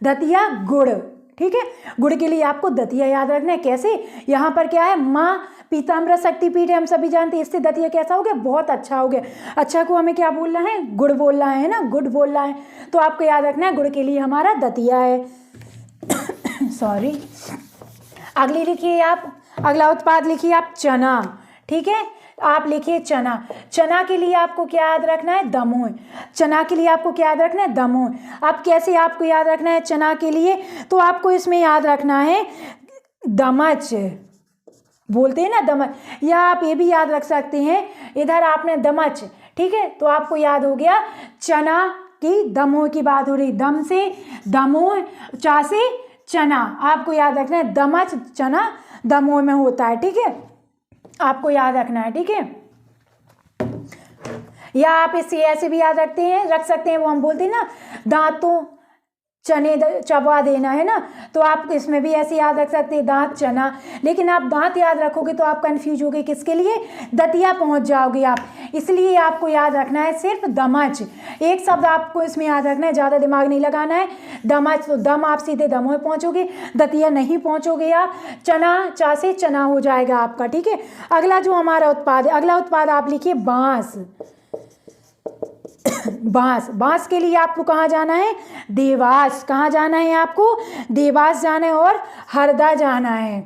दतिया गुड़। ठीक है, गुड़ के लिए आपको दतिया याद रखना है। कैसे, यहाँ पर क्या है, माँ पीताम्बरा शक्तिपीठ है, हम सभी जानते हैं। इससे दतिया कैसा हो गया, बहुत अच्छा हो गया। अच्छा को हमें क्या बोलना है, गुड़ बोलना है ना, गुड बोलना है। तो आपको याद रखना है गुड़ के लिए हमारा दतिया है। सॉरी। अगली लिखिए आप, अगला उत्पाद लिखिए आप चना। ठीक है, आप लिखिए चना के लिए आपको क्या याद रखना है, दमोह। चना के लिए आपको क्या याद रखना है, दमोह। अब कैसे आपको याद रखना है चना के लिए, तो आपको इसमें याद रखना है दमच, बोलते हैं ना दमच, या आप ये भी याद रख सकते हैं, इधर आपने दमच। ठीक है, तो आपको याद हो गया चना की, दमोह की बात हो रही, दम से दमोह, चा से चना। आपको याद रखना है दमच चना दमोह में होता है। ठीक है, आपको याद रखना है। ठीक है, या आप इसे ऐसे भी याद रख सकते हैं, वो हम बोलते हैं ना दांतों चने चबा देना, है ना। तो आप इसमें भी ऐसे याद रख सकते हैं दांत चना, लेकिन आप दांत याद रखोगे तो आप कंफ्यूज होगे किसके लिए, दतिया पहुंच जाओगे आप। इसलिए आपको याद रखना है सिर्फ दमच, एक शब्द आपको इसमें याद रखना है, ज़्यादा दिमाग नहीं लगाना है। दमच, तो दम आप सीधे दमोह पहुंचोगे, दतिया नहीं पहुंचोगे आप। चना, चा से चना हो जाएगा आपका, ठीक है। अगला जो हमारा उत्पाद है, अगला उत्पाद आप लिखिए बांस। बांस, बांस के लिए आपको कहाँ जाना है, देवास। कहाँ जाना है आपको, देवास जाना है और हरदा जाना है।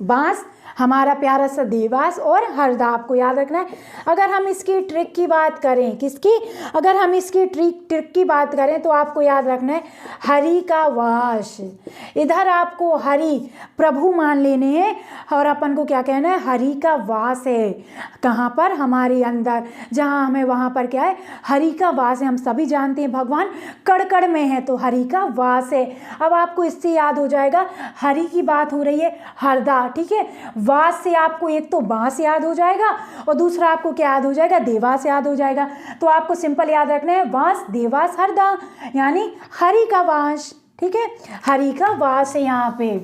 बांस हमारा प्यारा सा देवास और हरदा आपको याद रखना है। अगर हम इसकी ट्रिक की बात करें, किसकी, अगर हम इसकी ट्रिक की बात करें तो आपको याद रखना है हरि का वास। इधर आपको हरि प्रभु मान लेने हैं और अपन को क्या कहना है, हरि का वास है। कहाँ पर, हमारे अंदर, जहाँ हमें वहाँ पर क्या है, हरि का वास है। हम सभी जानते हैं भगवान कड़ कड़ में है, तो हरि का वास है। अब आपको इससे याद हो जाएगा, हरि की बात हो रही है, हरदा, ठीक है। वास से आपको एक तो बांस याद हो जाएगा और दूसरा आपको क्या याद हो जाएगा, देवास याद हो जाएगा। तो आपको सिंपल याद रखना है वास, देवास, हरदा, यानी हरि का वास, ठीक है। हरि का वास है यहाँ पे।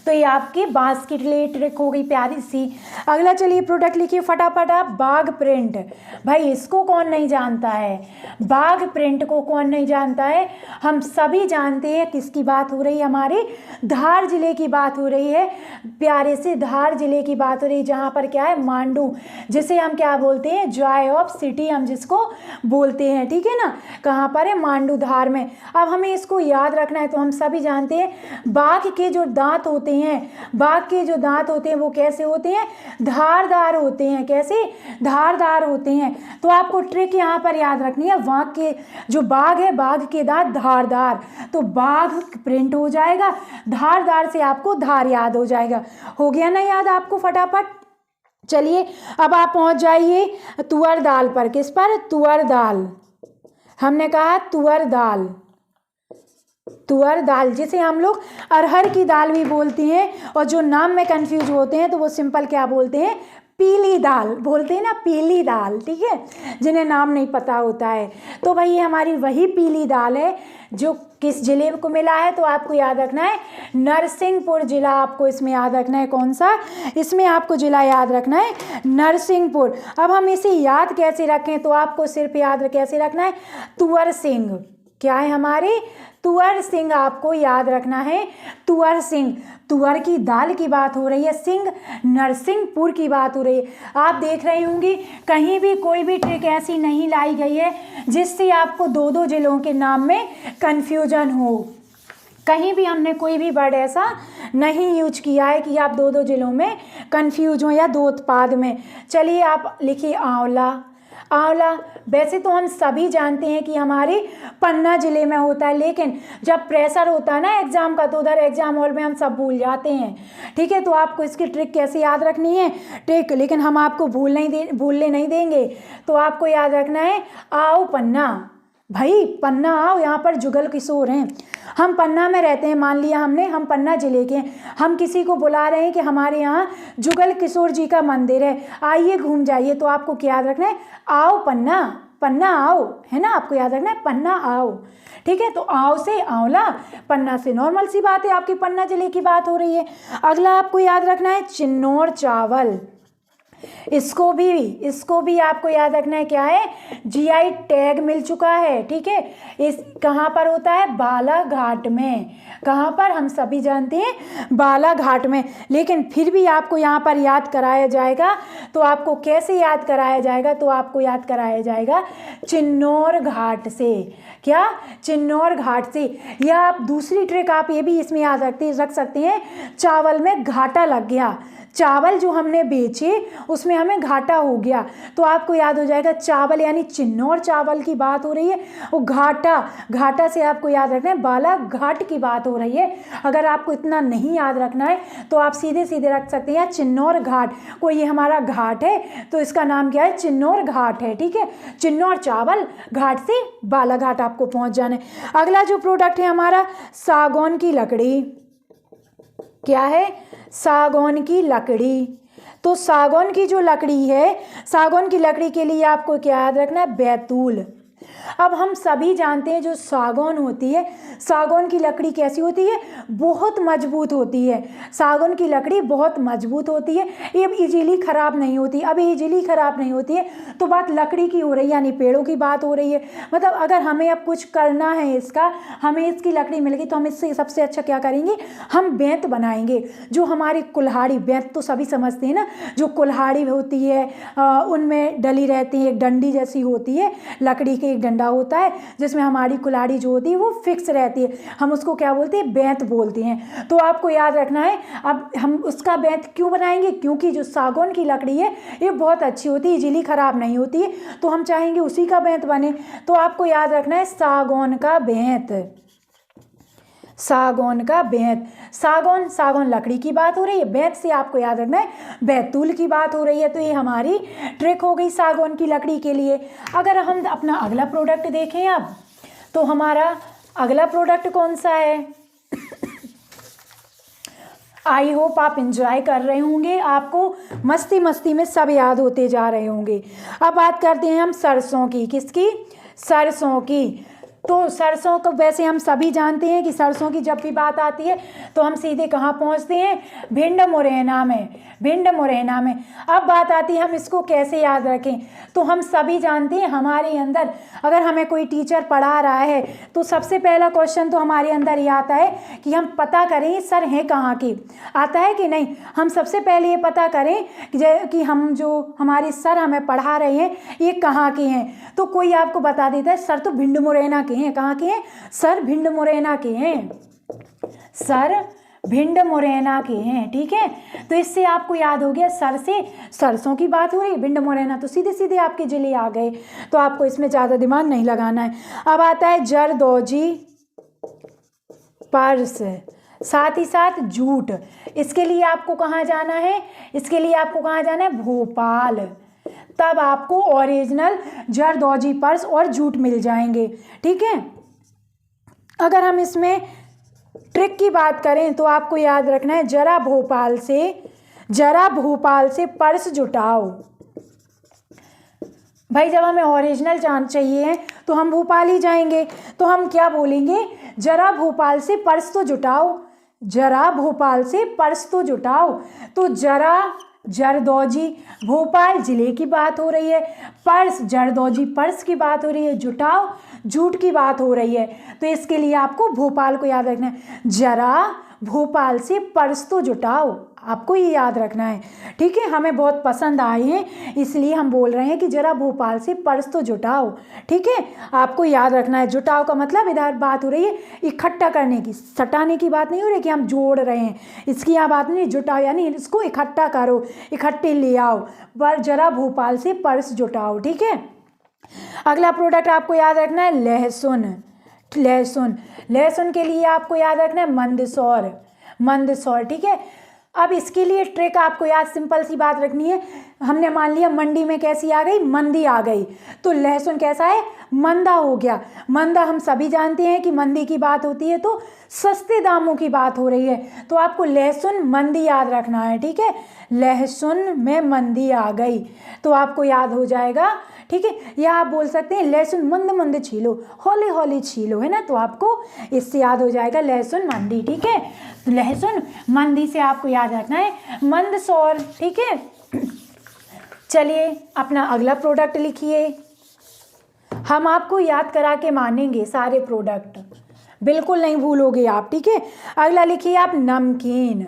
तो ये आपके बांस की ट्रिक हो गई प्यारी सी। अगला चलिए प्रोडक्ट लिखिए फटाफट आप, बाघ प्रिंट। भाई इसको कौन नहीं जानता है, बाघ प्रिंट को कौन नहीं जानता है, हम सभी जानते हैं। किसकी बात हो रही है, हमारे धार जिले की बात हो रही है, प्यारे से धार जिले की बात हो रही है, जहाँ पर क्या है, मांडू, जिसे हम क्या बोलते हैं, जॉय ऑफ सिटी हम जिसको बोलते हैं, ठीक है ना। कहाँ पर है, मांडू, धार में। अब हमें इसको याद रखना है। तो हम सभी जानते हैं बाघ के जो दांत होते हैं, बाघ के जो दांत होते हैं वो कैसे होते हैं, धारदार होते हैं। कैसे, धारदार होते हैं। तो आपको ट्रिक यहाँ पर याद रखनी है, बाघ के जो बाघ है, बाघ के दांत धारदार, तो बाघ प्रिंट हो जाएगा, धारदार से आपको धार याद हो जाएगा। हो गया ना याद आपको फटाफट। चलिए अब आप पहुंच जाइए तुअर दाल पर। किस पर, तुअर दाल। हमने कहा तुअर दाल, तुअर दाल जिसे हम लोग अरहर की दाल भी बोलते हैं, और जो नाम में कंफ्यूज होते हैं तो वो सिंपल क्या बोलते हैं, पीली दाल बोलते हैं ना, पीली दाल, ठीक है, जिन्हें नाम नहीं पता होता है। तो भाई ये हमारी वही पीली दाल है जो किस जिले को मिला है, तो आपको याद रखना है नरसिंहपुर जिला। आपको इसमें याद रखना है कौन सा, इसमें आपको जिला याद रखना है नरसिंहपुर। अब हम इसे याद कैसे रखें, तो आपको सिर्फ याद कैसे रखना है, तुअर सिंह। क्या है हमारे, तुअर सिंह आपको याद रखना है, तुअर सिंह। तुअर की दाल की बात हो रही है, सिंह नरसिंहपुर की बात हो रही है। आप देख रहे होंगे कहीं भी कोई भी ट्रिक ऐसी नहीं लाई गई है जिससे आपको दो दो जिलों के नाम में कन्फ्यूजन हो। कहीं भी हमने कोई भी वर्ड ऐसा नहीं यूज किया है कि आप दो दो जिलों में कन्फ्यूज हो या दो उत्पाद में। चलिए आप लिखिए आंवला। आंवला वैसे तो हम सभी जानते हैं कि हमारे पन्ना जिले में होता है, लेकिन जब प्रेशर होता है ना एग्जाम का, तो उधर एग्जाम हॉल में हम सब भूल जाते हैं, ठीक है। तो आपको इसकी ट्रिक कैसे याद रखनी है, ट्रिक, लेकिन हम आपको भूलने नहीं देंगे। तो आपको याद रखना है आओ पन्ना। भाई पन्ना आओ, यहाँ पर जुगल किशोर हैं, हम पन्ना में रहते हैं, मान लिया हमने, हम पन्ना जिले के, हम किसी को बुला रहे हैं कि हमारे यहाँ जुगल किशोर जी का मंदिर है, आइए घूम जाइए। तो आपको क्या याद रखना है, आओ पन्ना, पन्ना आओ, है ना, आपको याद रखना है पन्ना आओ, ठीक है। तो आओ से आंवला, पन्ना से नॉर्मल सी बात है, आपकी पन्ना जिले की बात हो रही है। अगला आपको याद रखना है चिन्नौर चावल। इसको भी आपको याद रखना है, क्या है, जीआई टैग मिल चुका है, ठीक है। इस कहाँ पर होता है, बालाघाट में। कहाँ पर, हम सभी जानते हैं बालाघाट में। लेकिन फिर भी आपको यहाँ पर याद कराया जाएगा, तो आपको कैसे याद कराया जाएगा, तो आपको याद कराया जाएगा चिन्नौर घाट से। क्या, चिन्नौर घाट से। या आप दूसरी ट्रिक आप ये भी इसमें याद रख सकते हैं, चावल में घाटा लग गया, चावल जो हमने बेचे उसमें हमें घाटा हो गया, तो आपको याद हो जाएगा चावल, यानी चिन्नौर चावल की बात हो रही है, वो घाटा से आपको याद रखना है बालाघाट की बात हो रही है। अगर आपको इतना नहीं याद रखना है तो आप सीधे सीधे रख सकते हैं चिन्नौर घाट। कोई ये हमारा घाट है तो इसका नाम क्या है, चिन्नौर घाट है, ठीक है। चिन्नौर चावल, घाट से बालाघाट आपको पहुंच जाना है। अगला जो प्रोडक्ट है हमारा, सागौन की लकड़ी। क्या है, सागौन की लकड़ी। तो सागौन की जो लकड़ी है, सागौन की लकड़ी के लिए आपको क्या याद रखना है, बैतूल। अब हम सभी जानते हैं जो सागौन होती है, सागौन की लकड़ी कैसी होती है, बहुत मजबूत होती है। सागौन की लकड़ी बहुत मजबूत होती है, ये इजीली ख़राब नहीं होती। अब इजीली ख़राब नहीं होती है तो बात लकड़ी की हो रही है, यानी पेड़ों की बात हो रही है। मतलब अगर हमें अब कुछ करना है इसका, हमें इसकी लकड़ी मिल गई तो हम इससे सबसे अच्छा क्या करेंगे, हम बेंत बनाएंगे। जो हमारी कुल्हाड़ी, बेंत तो सभी समझते हैं ना, जो कुल्हाड़ी होती है उनमें डली रहती है, एक डंडी जैसी होती है, लकड़ी के एक डंडा होता है जिसमें हमारी कुल्हाड़ी जो होती है वो फिक्स रहती है, हम उसको क्या बोलते हैं, बेंत बोलते हैं। तो आपको याद रखना है। अब हम उसका बेंत क्यों बनाएंगे, क्योंकि जो सागौन की लकड़ी है ये बहुत अच्छी होती है, इजीली ख़राब नहीं होती है, तो हम चाहेंगे उसी का बेंत बने। तो आपको याद रखना है सागौन का बेंत, सागौन का बेंत। सागौन, सागौन लकड़ी की बात हो रही है, बेंत से आपको याद रखना है बैतूल की बात हो रही है। तो ये हमारी ट्रिक हो गई सागौन की लकड़ी के लिए। अगर हम अपना अगला प्रोडक्ट देखें अब, तो हमारा अगला प्रोडक्ट कौन सा है, आई होप आप इंजॉय कर रहे होंगे, आपको मस्ती मस्ती में सब याद होते जा रहे होंगे। अब बात करते हैं हम सरसों की, किसकी, सरसों की। तो सरसों को वैसे हम सभी जानते हैं कि सरसों की जब भी बात आती है तो हम सीधे कहाँ पहुँचते हैं, भिंड मुरैना में, भिंड मुरैना में। अब बात आती है हम इसको कैसे याद रखें। तो हम सभी जानते हैं हमारे अंदर अगर हमें कोई टीचर पढ़ा रहा है तो सबसे पहला क्वेश्चन तो हमारे अंदर ये आता है कि हम पता करें सर हैं कहाँ के, आता है कि नहीं। हम सबसे पहले ये पता करें कि हम जो हमारे सर हमें पढ़ा रहे हैं ये कहाँ के हैं। तो कोई आपको बता देता है सर तो भिंड मुरैना के हैं, कहाँ के हैं, सर भिंड मुरैना के हैं, सर भिंड मुरैना के हैं, ठीक है। तो इससे आपको याद हो गया सर से सरसों की बात हो रही है, भिंड मुरैना तो सीधे सीधे आपके जिले आ गए, तो आपको इसमें ज़्यादा दिमाग नहीं लगाना है। अब आता है जरदोजी, पर्स, साथ ही साथ जूट। इसके लिए आपको कहाँ जाना है, इसके लिए आपको कहाँ जाना है, भोपाल। तब आपको ओरिजिनल जरदोजी पर्स और जूट मिल जाएंगे, ठीक है। अगर हम इसमें ट्रिक की बात करें तो आपको याद रखना है जरा भोपाल से पर्स जुटाओ। भाई जब हमें ओरिजिनल जान चाहिए तो हम भोपाल ही जाएंगे, तो हम क्या बोलेंगे, जरा भोपाल से पर्स तो जुटाओ, जरा भोपाल से पर्स तो जुटाओ। तो जरा जरदोजी भोपाल जिले की बात हो रही है, पर्स जरदोजी पर्स की बात हो रही है, जुटाओ जूट की बात हो रही है। तो इसके लिए आपको भोपाल को याद रखना है, जरा भोपाल से पर्स तो जुटाओ, आपको ये याद रखना है, ठीक है। हमें बहुत पसंद आए हैं इसलिए हम बोल रहे हैं कि जरा भोपाल से पर्स तो जुटाओ, ठीक है। आपको याद रखना है जुटाओ का मतलब इधर बात हो रही है इकट्ठा करने की, सटाने की बात नहीं हो रही कि हम जोड़ रहे हैं, इसकी यहाँ बात नहीं, जुटाओ यानी इसको इकट्ठा करो, इकट्ठे ले आओ, पर जरा भोपाल से पर्स जुटाओ, ठीक है। अगला प्रोडक्ट आपको याद रखना है लहसुन, लहसुन, लहसुन के लिए आपको याद रखना है मंदसौर, मंदसौर, ठीक है। अब इसके लिए ट्रिक आपको याद सिंपल सी बात रखनी है, हमने मान लिया मंडी में कैसी आ गई, मंदी आ गई, तो लहसुन कैसा है, मंदा हो गया। मंदा हम सभी जानते हैं कि मंदी की बात होती है तो सस्ते दामों की बात हो रही है, तो आपको लहसुन मंदी याद रखना है, ठीक है। लहसुन में मंदी आ गई तो आपको याद हो जाएगा, ठीक है। या आप बोल सकते हैं लहसुन मंद मंद छीलो, हौले हौले छीलो, है ना, तो आपको इससे याद हो जाएगा लहसुन मंदी, ठीक है। तो लहसुन मंदी से आपको याद रखना है मंदसौर, ठीक है। चलिए अपना अगला प्रोडक्ट लिखिए, हम आपको याद करा के मानेंगे सारे प्रोडक्ट, बिल्कुल नहीं भूलोगे आप, ठीक है। अगला लिखिए आप नमकीन,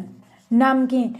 नमकीन।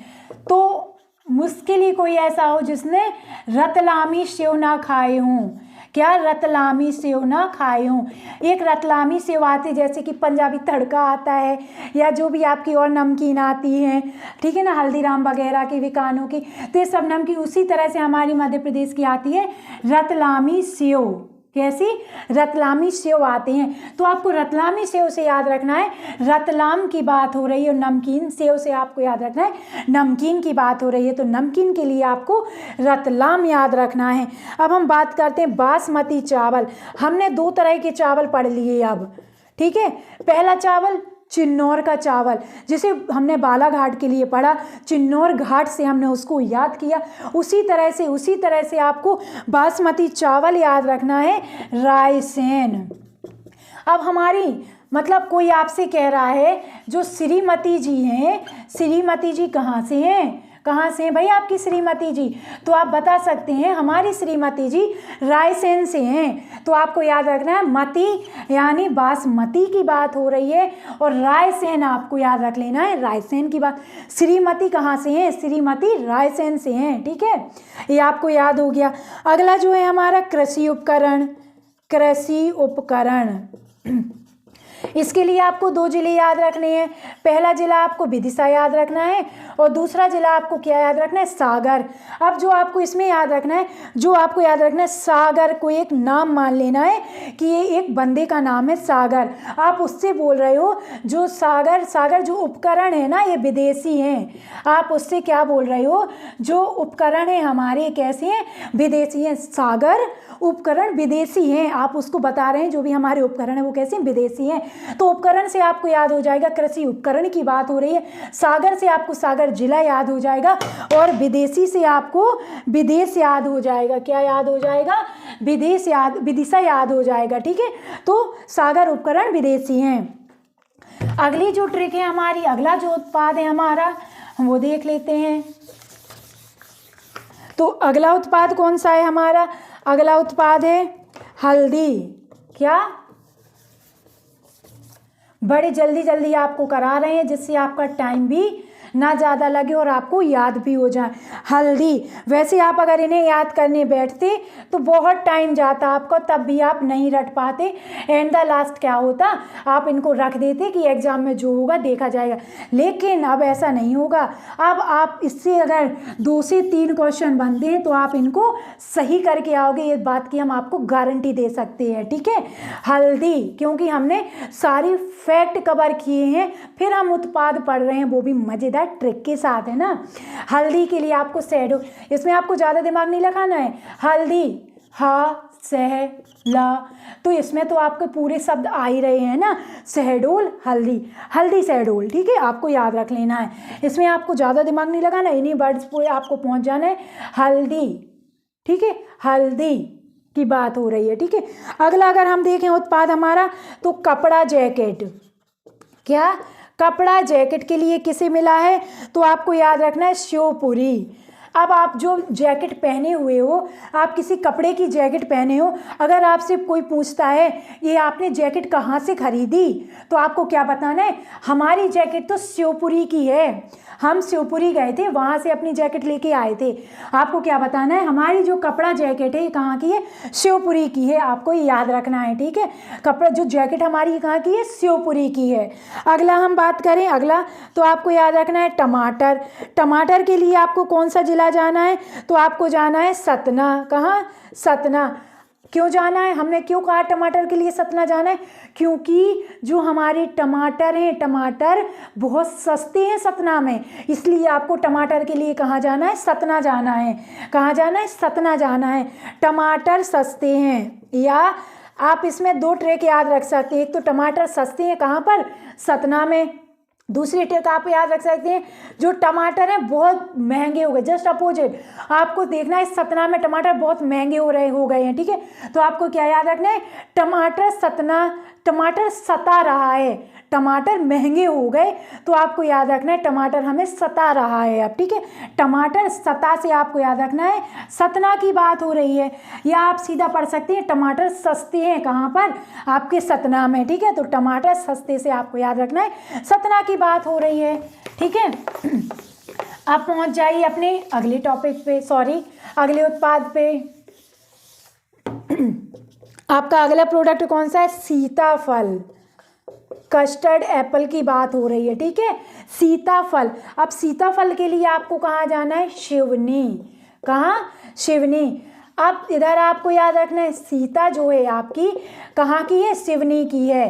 तो मुश्किल ही कोई ऐसा हो जिसने रतलामी सेव ना खाए हों, क्या रतलामी सेव ना खाए हों। एक रतलामी सेव आती जैसे कि पंजाबी तड़का आता है या जो भी आपकी और नमकीन आती हैं, ठीक है ना, हल्दीराम वगैरह की, विकानों की, तो ये सब नमकीन उसी तरह से हमारी मध्य प्रदेश की आती है रतलामी सेव, कैसी, रतलामी सेव आते हैं। तो आपको रतलामी सेव से याद रखना है रतलाम की बात हो रही है, और नमकीन सेव से आपको याद रखना है नमकीन की बात हो रही है, तो नमकीन के लिए आपको रतलाम याद रखना है। अब हम बात करते हैं बासमती चावल। हमने दो तरह के चावल पढ़ लिए अब, ठीक है। पहला चावल चिन्नौर का चावल, जिसे हमने बालाघाट के लिए पढ़ा, चिन्नौर घाट से हमने उसको याद किया, उसी तरह से आपको बासमती चावल याद रखना है, रायसेन। अब हमारी मतलब कोई आपसे कह रहा है जो श्रीमती जी हैं, श्रीमती जी कहाँ से हैं, कहाँ से हैं भाई आपकी श्रीमती जी? तो आप बता सकते हैं हमारी श्रीमती जी रायसेन से हैं। तो आपको याद रखना है मती यानी बासमती की बात हो रही है, और रायसेन आपको याद रख लेना है, रायसेन की बात। श्रीमती कहाँ से हैं? श्रीमती रायसेन से हैं, ठीक है, ये आपको याद हो गया। अगला जो है हमारा कृषि उपकरण, कृषि उपकरण, इसके लिए आपको 2 जिले याद रखने हैं। पहला जिला आपको विदिशा याद रखना है, और दूसरा जिला आपको क्या याद रखना है? सागर। अब जो आपको इसमें याद रखना है, जो आपको याद रखना है, सागर को एक नाम मान लेना है कि ये एक बंदे का नाम है सागर। आप उससे बोल रहे हो जो सागर जो उपकरण है ना, ये विदेशी हैं। आप उससे क्या बोल रहे हो? जो उपकरण है हमारे कैसे हैं? विदेशी हैं। सागर उपकरण विदेशी हैं, आप उसको बता रहे हैं जो भी हमारे उपकरण है वो कैसे हैं? विदेशी हैं। तो उपकरण से आपको याद हो जाएगा कृषि उपकरण की बात हो रही है, सागर से आपको सागर जिला याद हो जाएगा, और विदेशी से आपको विदेश याद हो जाएगा। क्या याद हो जाएगा? विदिशा याद हो जाएगा, ठीक है। तो सागर उपकरण विदेशी हैं। अगली जो ट्रिक है हमारी, अगला जो उत्पाद है हमारा, हम वो देख लेते हैं। तो अगला उत्पाद कौन सा है हमारा? अगला उत्पाद है हल्दी। क्या? बड़े जल्दी आपको करा रहे हैं जिससे आपका टाइम भी ना ज़्यादा लगे और आपको याद भी हो जाए। हल्दी, वैसे आप अगर इन्हें याद करने बैठते तो बहुत टाइम जाता आपको, तब भी आप नहीं रट पाते। एंड द लास्ट क्या होता, आप इनको रख देते कि एग्ज़ाम में जो होगा देखा जाएगा, लेकिन अब ऐसा नहीं होगा। अब आप इससे अगर 2 से 3 क्वेश्चन बनते हैं तो आप इनको सही करके आओगे, ये बात की हम आपको गारंटी दे सकते हैं, ठीक है। हल्दी, क्योंकि हमने सारी फैक्ट कवर किए हैं, फिर हम उत्पाद पढ़ रहे हैं, वो भी मज़ेदार ट्रिक के साथ, है ना। हल्दी के लिए आपको शहडोल, इसमें आपको ज़्यादा दिमाग नहीं लगाना है। हल्दी, हा सह ला, तो इसमें तो आपके पूरे शब्द आ ही रहे हैं ना, शहडोल हल्दी, हल्दी शहडोल, ठीक है, आपको याद रख लेना है। इसमें आपको ज़्यादा दिमाग नहीं लगाना, इन्हीं वर्ड्स पे आपको पहुंच जाना है। हल्दी, ठीक है, हल्दी की बात हो रही है, ठीक है। अगला अगर हम देखें उत्पाद हमारा, तो कपड़ा जैकेट। क्या? कपड़ा जैकेट के लिए किसे मिला है? तो आपको याद रखना है शिवपुरी। अब आप जो जैकेट पहने हुए हो, आप किसी कपड़े की जैकेट पहने हो, अगर आपसे कोई पूछता है ये आपने जैकेट कहाँ से खरीदी, तो आपको क्या बताना है? हमारी जैकेट तो शिवपुरी की है, हम शिवपुरी गए थे, वहाँ से अपनी जैकेट लेके आए थे। आपको क्या बताना है? हमारी जो कपड़ा जैकेट है ये कहाँ की है? शिवपुरी की है, आपको ये याद रखना है, ठीक है। कपड़ा जो जैकेट हमारी कहाँ की है? शिवपुरी की है। अगला हम बात करें, अगला तो आपको याद रखना है टमाटर। टमाटर के लिए आपको कौन सा जिला जाना है? तो आपको जाना है सतना। कहाँ? सतना। क्यों जाना है? हमने क्यों कहा टमाटर के लिए सतना जाना है? क्योंकि जो हमारे टमाटर हैं, टमाटर बहुत सस्ते हैं सतना में, इसलिए आपको टमाटर के लिए कहाँ जाना है? सतना जाना है। कहाँ जाना है? सतना जाना है। टमाटर सस्ते हैं, या आप इसमें 2 ट्रिक याद रख सकते हैं। एक तो टमाटर सस्ते हैं कहाँ पर? सतना में। दूसरी ट्रिक आप याद रख सकते हैं, जो टमाटर हैं बहुत महंगे हो गए, जस्ट अपोजिट आपको देखना है, सतना में टमाटर बहुत महंगे हो गए हैं, ठीक है। तो आपको क्या याद रखना है? टमाटर सतना, टमाटर सता रहा है, टमाटर महंगे हो गए, तो आपको याद रखना है टमाटर हमें सता रहा है अब, ठीक है। टमाटर सता से आपको याद रखना है सतना की बात हो रही है, या आप सीधा पढ़ सकते हैं टमाटर सस्ते हैं कहाँ पर? आपके सतना में, ठीक है। तो टमाटर सस्ते से आपको याद रखना है सतना की बात हो रही है, ठीक है। आप पहुंच जाइए अपने अगले टॉपिक पे, अगले उत्पाद पे। आपका अगला प्रोडक्ट कौन सा है? सीताफल, कस्टर्ड एप्पल की बात हो रही है, ठीक है। सीताफल, अब सीताफल के लिए आपको कहाँ जाना है? शिवनी। कहाँ? शिवनी। अब इधर आपको याद रखना है सीता जो है आपकी कहाँ की है? सिवनी की है।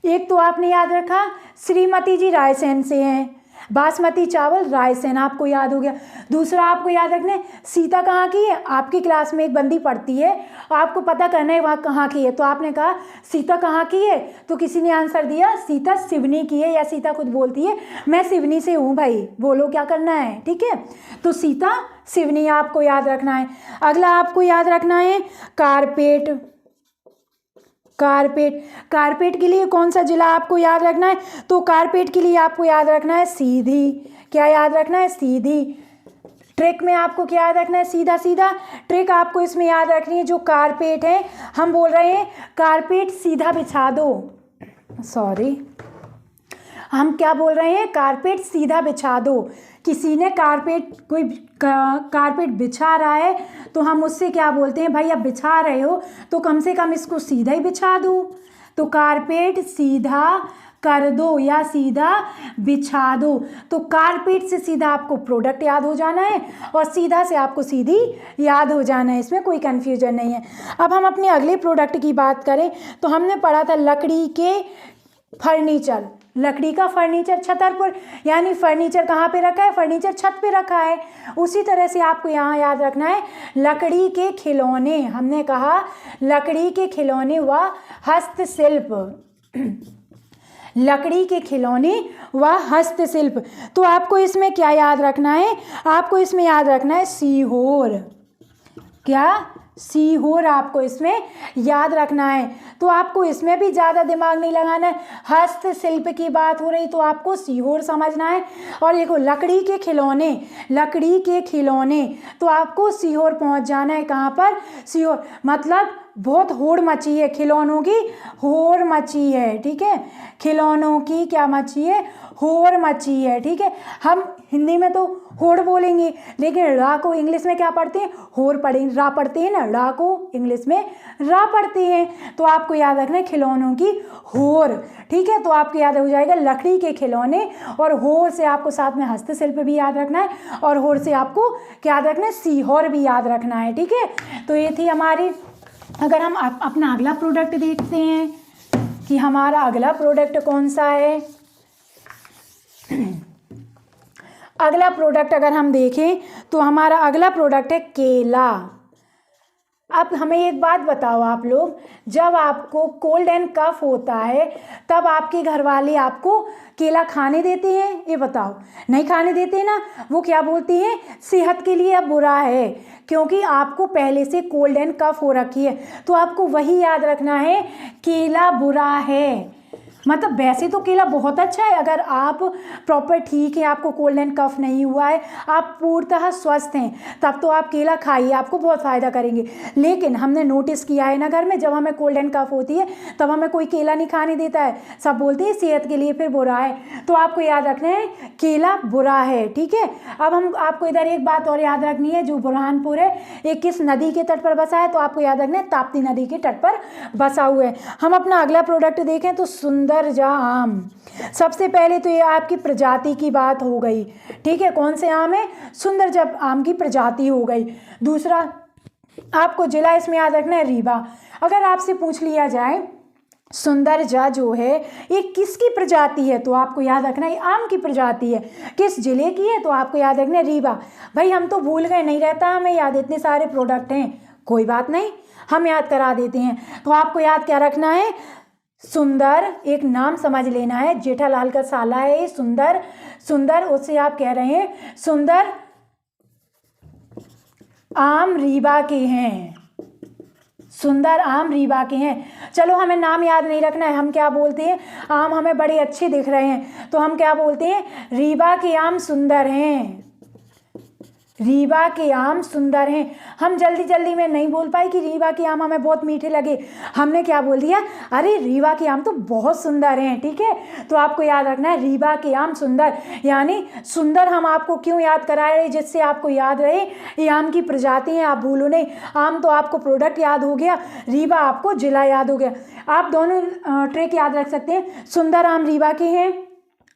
एक तो आपने याद रखा श्रीमती जी रायसेन से हैं, बासमती चावल रायसेन, आपको याद हो गया। दूसरा आपको याद रखना है सीता कहाँ की है, आपकी क्लास में एक बंदी पढ़ती है, आपको पता करना है वहाँ कहाँ की है, तो आपने कहा सीता कहाँ की है, तो किसी ने आंसर दिया सीता सिवनी की है, या सीता खुद बोलती है मैं सिवनी से हूँ भाई, बोलो क्या करना है, ठीक है। तो सीता सिवनी आपको याद रखना है। अगला आपको याद रखना है कारपेट। कारपेट, कारपेट के लिए कौन सा जिला आपको याद रखना है, तो कारपेट के लिए आपको याद रखना है सीधी। क्या याद रखना है, सीधी। ट्रिक में आपको क्या याद रखना है, सीधा सीधा। ट्रिक आपको इसमें याद रखनी है, जो कारपेट है हम बोल रहे हैं कारपेट सीधा बिछा दो, सॉरी हम क्या बोल रहे हैं, कारपेट सीधा बिछा दो। किसी ने कारपेट, कोई कारपेट बिछा रहा है तो हम उससे क्या बोलते हैं, भाई अब बिछा रहे हो तो कम से कम इसको सीधा ही बिछा दो। तो कारपेट सीधा कर दो या सीधा बिछा दो। तो कारपेट से सीधा आपको प्रोडक्ट याद हो जाना है और सीधा से आपको सीधी याद हो जाना है, इसमें कोई कन्फ्यूजन नहीं है। अब हम अपने अगले प्रोडक्ट की बात करें तो हमने पढ़ा था लकड़ी के फर्नीचर। लकड़ी का फर्नीचर छतरपुर, यानी फर्नीचर कहाँ पे रखा है, फर्नीचर छत पे रखा है। उसी तरह से आपको यहाँ याद रखना है लकड़ी के खिलौने। हमने कहा लकड़ी के खिलौने व हस्तशिल्प, लकड़ी के खिलौने व हस्तशिल्प। तो आपको इसमें क्या याद रखना है, आपको इसमें याद रखना है सीहोर। क्या, सीहोर आपको इसमें याद रखना है। तो आपको इसमें भी ज़्यादा दिमाग नहीं लगाना है, हस्तशिल्प की बात हो रही तो आपको सीहोर समझना है। और देखो लकड़ी के खिलौने, लकड़ी के खिलौने, तो आपको सीहोर पहुंच जाना है। कहाँ पर, सीहोर। मतलब बहुत होड़ मची है, खिलौनों की होड़ मची है, ठीक है। खिलौनों की क्या मची है, होड़ मची है, ठीक है। हम हिंदी में तो होड़ बोलेंगे, लेकिन रा को इंग्लिश में क्या पढ़ते हैं, होड़ पढ़ेंगे, रा पढ़ते हैं ना, रा को इंग्लिश में रा पढ़ते हैं। तो आपको याद रखना है खिलौनों की होड़, ठीक है। तो आपको याद हो जाएगा लकड़ी के खिलौने, और होड़ से आपको साथ में हस्तशिल्प भी याद रखना है, और होड़ से आपको क्या याद रखना है, सीहोर भी याद रखना है, ठीक है। तो ये थी हमारी। अगर हम अपना अगला प्रोडक्ट देखते हैं कि हमारा अगला प्रोडक्ट कौन सा है। अगला प्रोडक्ट अगर हम देखें तो हमारा अगला प्रोडक्ट है केला। अब हमें एक बात बताओ आप लोग, जब आपको कोल्ड एंड कफ होता है तब आपके घर वाले आपको केला खाने देते हैं, ये बताओ, नहीं खाने देते ना। वो क्या बोलती हैं, सेहत के लिए अब बुरा है, क्योंकि आपको पहले से कोल्ड एंड कफ हो रखी है। तो आपको वही याद रखना है, केला बुरा है। मतलब वैसे तो केला बहुत अच्छा है, अगर आप प्रॉपर ठीक है, आपको कोल्ड एंड कफ नहीं हुआ है, आप पूर्णतः स्वस्थ हैं, तब तो आप केला खाइए, आपको बहुत फ़ायदा करेंगे। लेकिन हमने नोटिस किया है ना, घर में जब हमें कोल्ड एंड कफ होती है तब हमें कोई केला नहीं खाने देता है, सब बोलते हैं सेहत के लिए फिर बुरा है। तो आपको याद रखना है केला बुरा है, ठीक है। अब हम आपको इधर एक बात और याद रखनी है, जो बुरहानपुर है ये किस नदी के तट पर बसा है, तो आपको याद रखना है ताप्ती नदी के तट पर बसा हुआ है। हम अपना अगला प्रोडक्ट देखें तो सुंदरजा आम। सबसे पहले तो ये आपकी प्रजाति की बात हो गई, ठीक है, कौन से आम है, सुंदरजा आम की प्रजाति हो गई। दूसरा आपको जिला इसमें याद रखना है रीवा। अगर आपसे पूछ लिया जाए सुंदरजा जो है ये किसकी प्रजाति है, तो आपको याद रखना है आम की प्रजाति है। किस जिले की है, तो आपको याद रखना है रीवा। भाई हम तो भूल गए, नहीं रहता हमें याद, इतने सारे प्रोडक्ट हैं, कोई बात नहीं, हम याद करा देते हैं। तो आपको याद क्या रखना है, सुंदर एक नाम समझ लेना है, जेठालाल का साला है ये सुंदर। सुंदर उससे आप कह रहे हैं सुंदर आम रीवा के हैं, सुंदर आम रीवा के हैं। चलो हमें नाम याद नहीं रखना है, हम क्या बोलते हैं, आम हमें बड़े अच्छे दिख रहे हैं तो हम क्या बोलते हैं, रीवा के आम सुंदर हैं, रीवा के आम सुंदर हैं। हम जल्दी जल्दी में नहीं बोल पाए कि रीवा के आम हमें बहुत मीठे लगे, हमने क्या बोल दिया, अरे रीवा के आम तो बहुत सुंदर हैं, ठीक है। तो आपको याद रखना है रीवा के आम सुंदर, यानी सुंदर हम आपको क्यों याद करा रहे, जिससे आपको याद रहे ये आम की प्रजाति है, आप भूलो नहीं। आम तो आपको प्रोडक्ट याद हो गया, रीवा आपको जिला याद हो गया। आप दोनों ट्रिक याद रख सकते हैं, सुंदर आम रीवा के हैं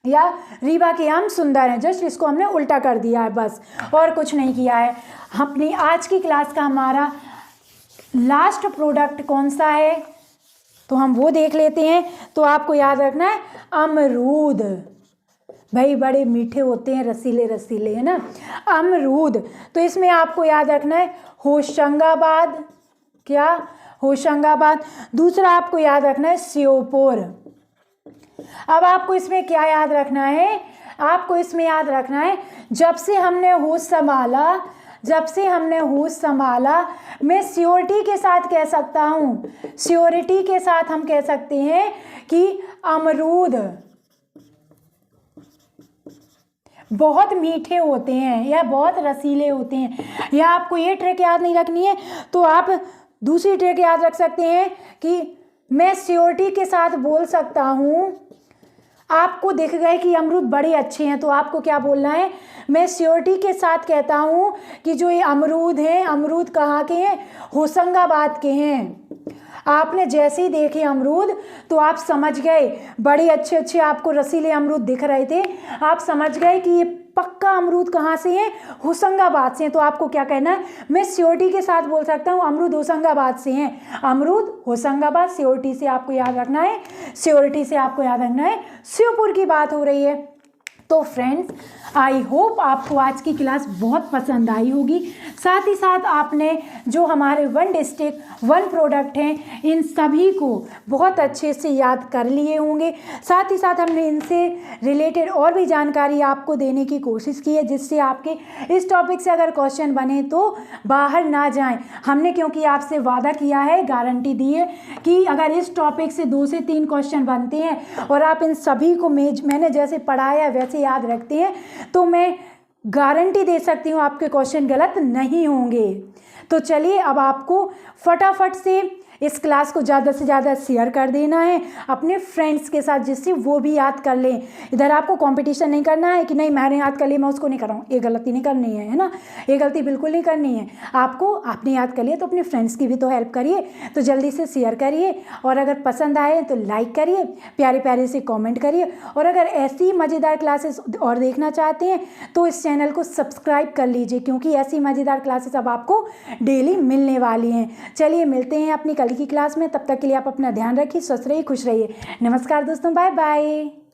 या रीवा के आम सुंदर हैं, जस्ट इसको हमने उल्टा कर दिया है बस, और कुछ नहीं किया है। अपनी आज की क्लास का हमारा लास्ट प्रोडक्ट कौन सा है, तो हम वो देख लेते हैं। तो आपको याद रखना है अमरूद। भाई बड़े मीठे होते हैं, रसीले रसीले, है ना। अमरूद, तो इसमें आपको याद रखना है होशंगाबाद, क्या, होशंगाबाद। दूसरा आपको याद रखना है श्योपुर। अब आपको इसमें क्या याद रखना है, आपको इसमें याद रखना है जब से हमने होश संभाला, जब से हमने होश संभाला, मैं श्योरिटी के साथ कह सकता हूँ, श्योरिटी के साथ हम कह सकते हैं कि अमरूद बहुत मीठे होते हैं या बहुत रसीले होते हैं। या आपको ये ट्रिक याद नहीं रखनी है तो आप दूसरी ट्रिक याद रख सकते हैं कि मैं श्योरिटी के साथ बोल सकता हूँ, आपको दिख गए कि अमरूद बड़े अच्छे हैं तो आपको क्या बोलना है, मैं श्योरिटी के साथ कहता हूँ कि जो ये अमरूद हैं, अमरूद कहाँ के हैं, होशंगाबाद के हैं। आपने जैसे ही देखे अमरूद तो आप समझ गए, बड़े अच्छे अच्छे आपको रसीले अमरूद दिख रहे थे, आप समझ गए कि ये पक्का अमरूद कहाँ से हैं, होशंगाबाद से हैं। तो आपको क्या कहना है, मैं श्योरिटी के साथ बोल सकता हूँ अमरूद होशंगाबाद से हैं, अमरूद होशंगाबाद। श्योरिटी से आपको याद रखना है, श्योरिटी से आपको याद रखना है श्योपुर की बात हो रही है। तो फ्रेंड्स, आई होप आपको आज की क्लास बहुत पसंद आई होगी। साथ ही साथ आपने जो हमारे वन डिस्ट्रिक्ट वन प्रोडक्ट हैं इन सभी को बहुत अच्छे से याद कर लिए होंगे। साथ ही साथ हमने इनसे रिलेटेड और भी जानकारी आपको देने की कोशिश की है, जिससे आपके इस टॉपिक से अगर क्वेश्चन बने तो बाहर ना जाएं। हमने क्योंकि आपसे वादा किया है, गारंटी दी है कि अगर इस टॉपिक से 2 से 3 क्वेश्चन बनते हैं और आप इन सभी को मैंने जैसे पढ़ाया वैसे याद रखते हैं तो मैं गारंटी दे सकती हूँ आपके क्वेश्चन गलत नहीं होंगे। तो चलिए अब आपको फटाफट से इस क्लास को ज़्यादा से ज़्यादा शेयर कर देना है अपने फ्रेंड्स के साथ, जिससे वो भी याद कर लें। इधर आपको कंपटीशन नहीं करना है कि नहीं मैंने याद कर लिया मैं उसको नहीं कर रहा हूँ, ये गलती नहीं करनी है ना, ये गलती बिल्कुल नहीं करनी है। आपको आपने याद कर लिया तो अपने फ्रेंड्स की भी तो हेल्प करिए, तो जल्दी से शेयर करिए और अगर पसंद आए तो लाइक करिए, प्यारे प्यारे से कॉमेंट करिए। और अगर ऐसी मज़ेदार क्लासेस और देखना चाहते हैं तो इस चैनल को सब्सक्राइब कर लीजिए, क्योंकि ऐसी मज़ेदार क्लासेस अब आपको डेली मिलने वाली हैं। चलिए मिलते हैं अपनी कल की क्लास में, तब तक के लिए आप अपना ध्यान रखिए, स्वस्थ रहिए, खुश रहिए। नमस्कार दोस्तों, बाय बाय।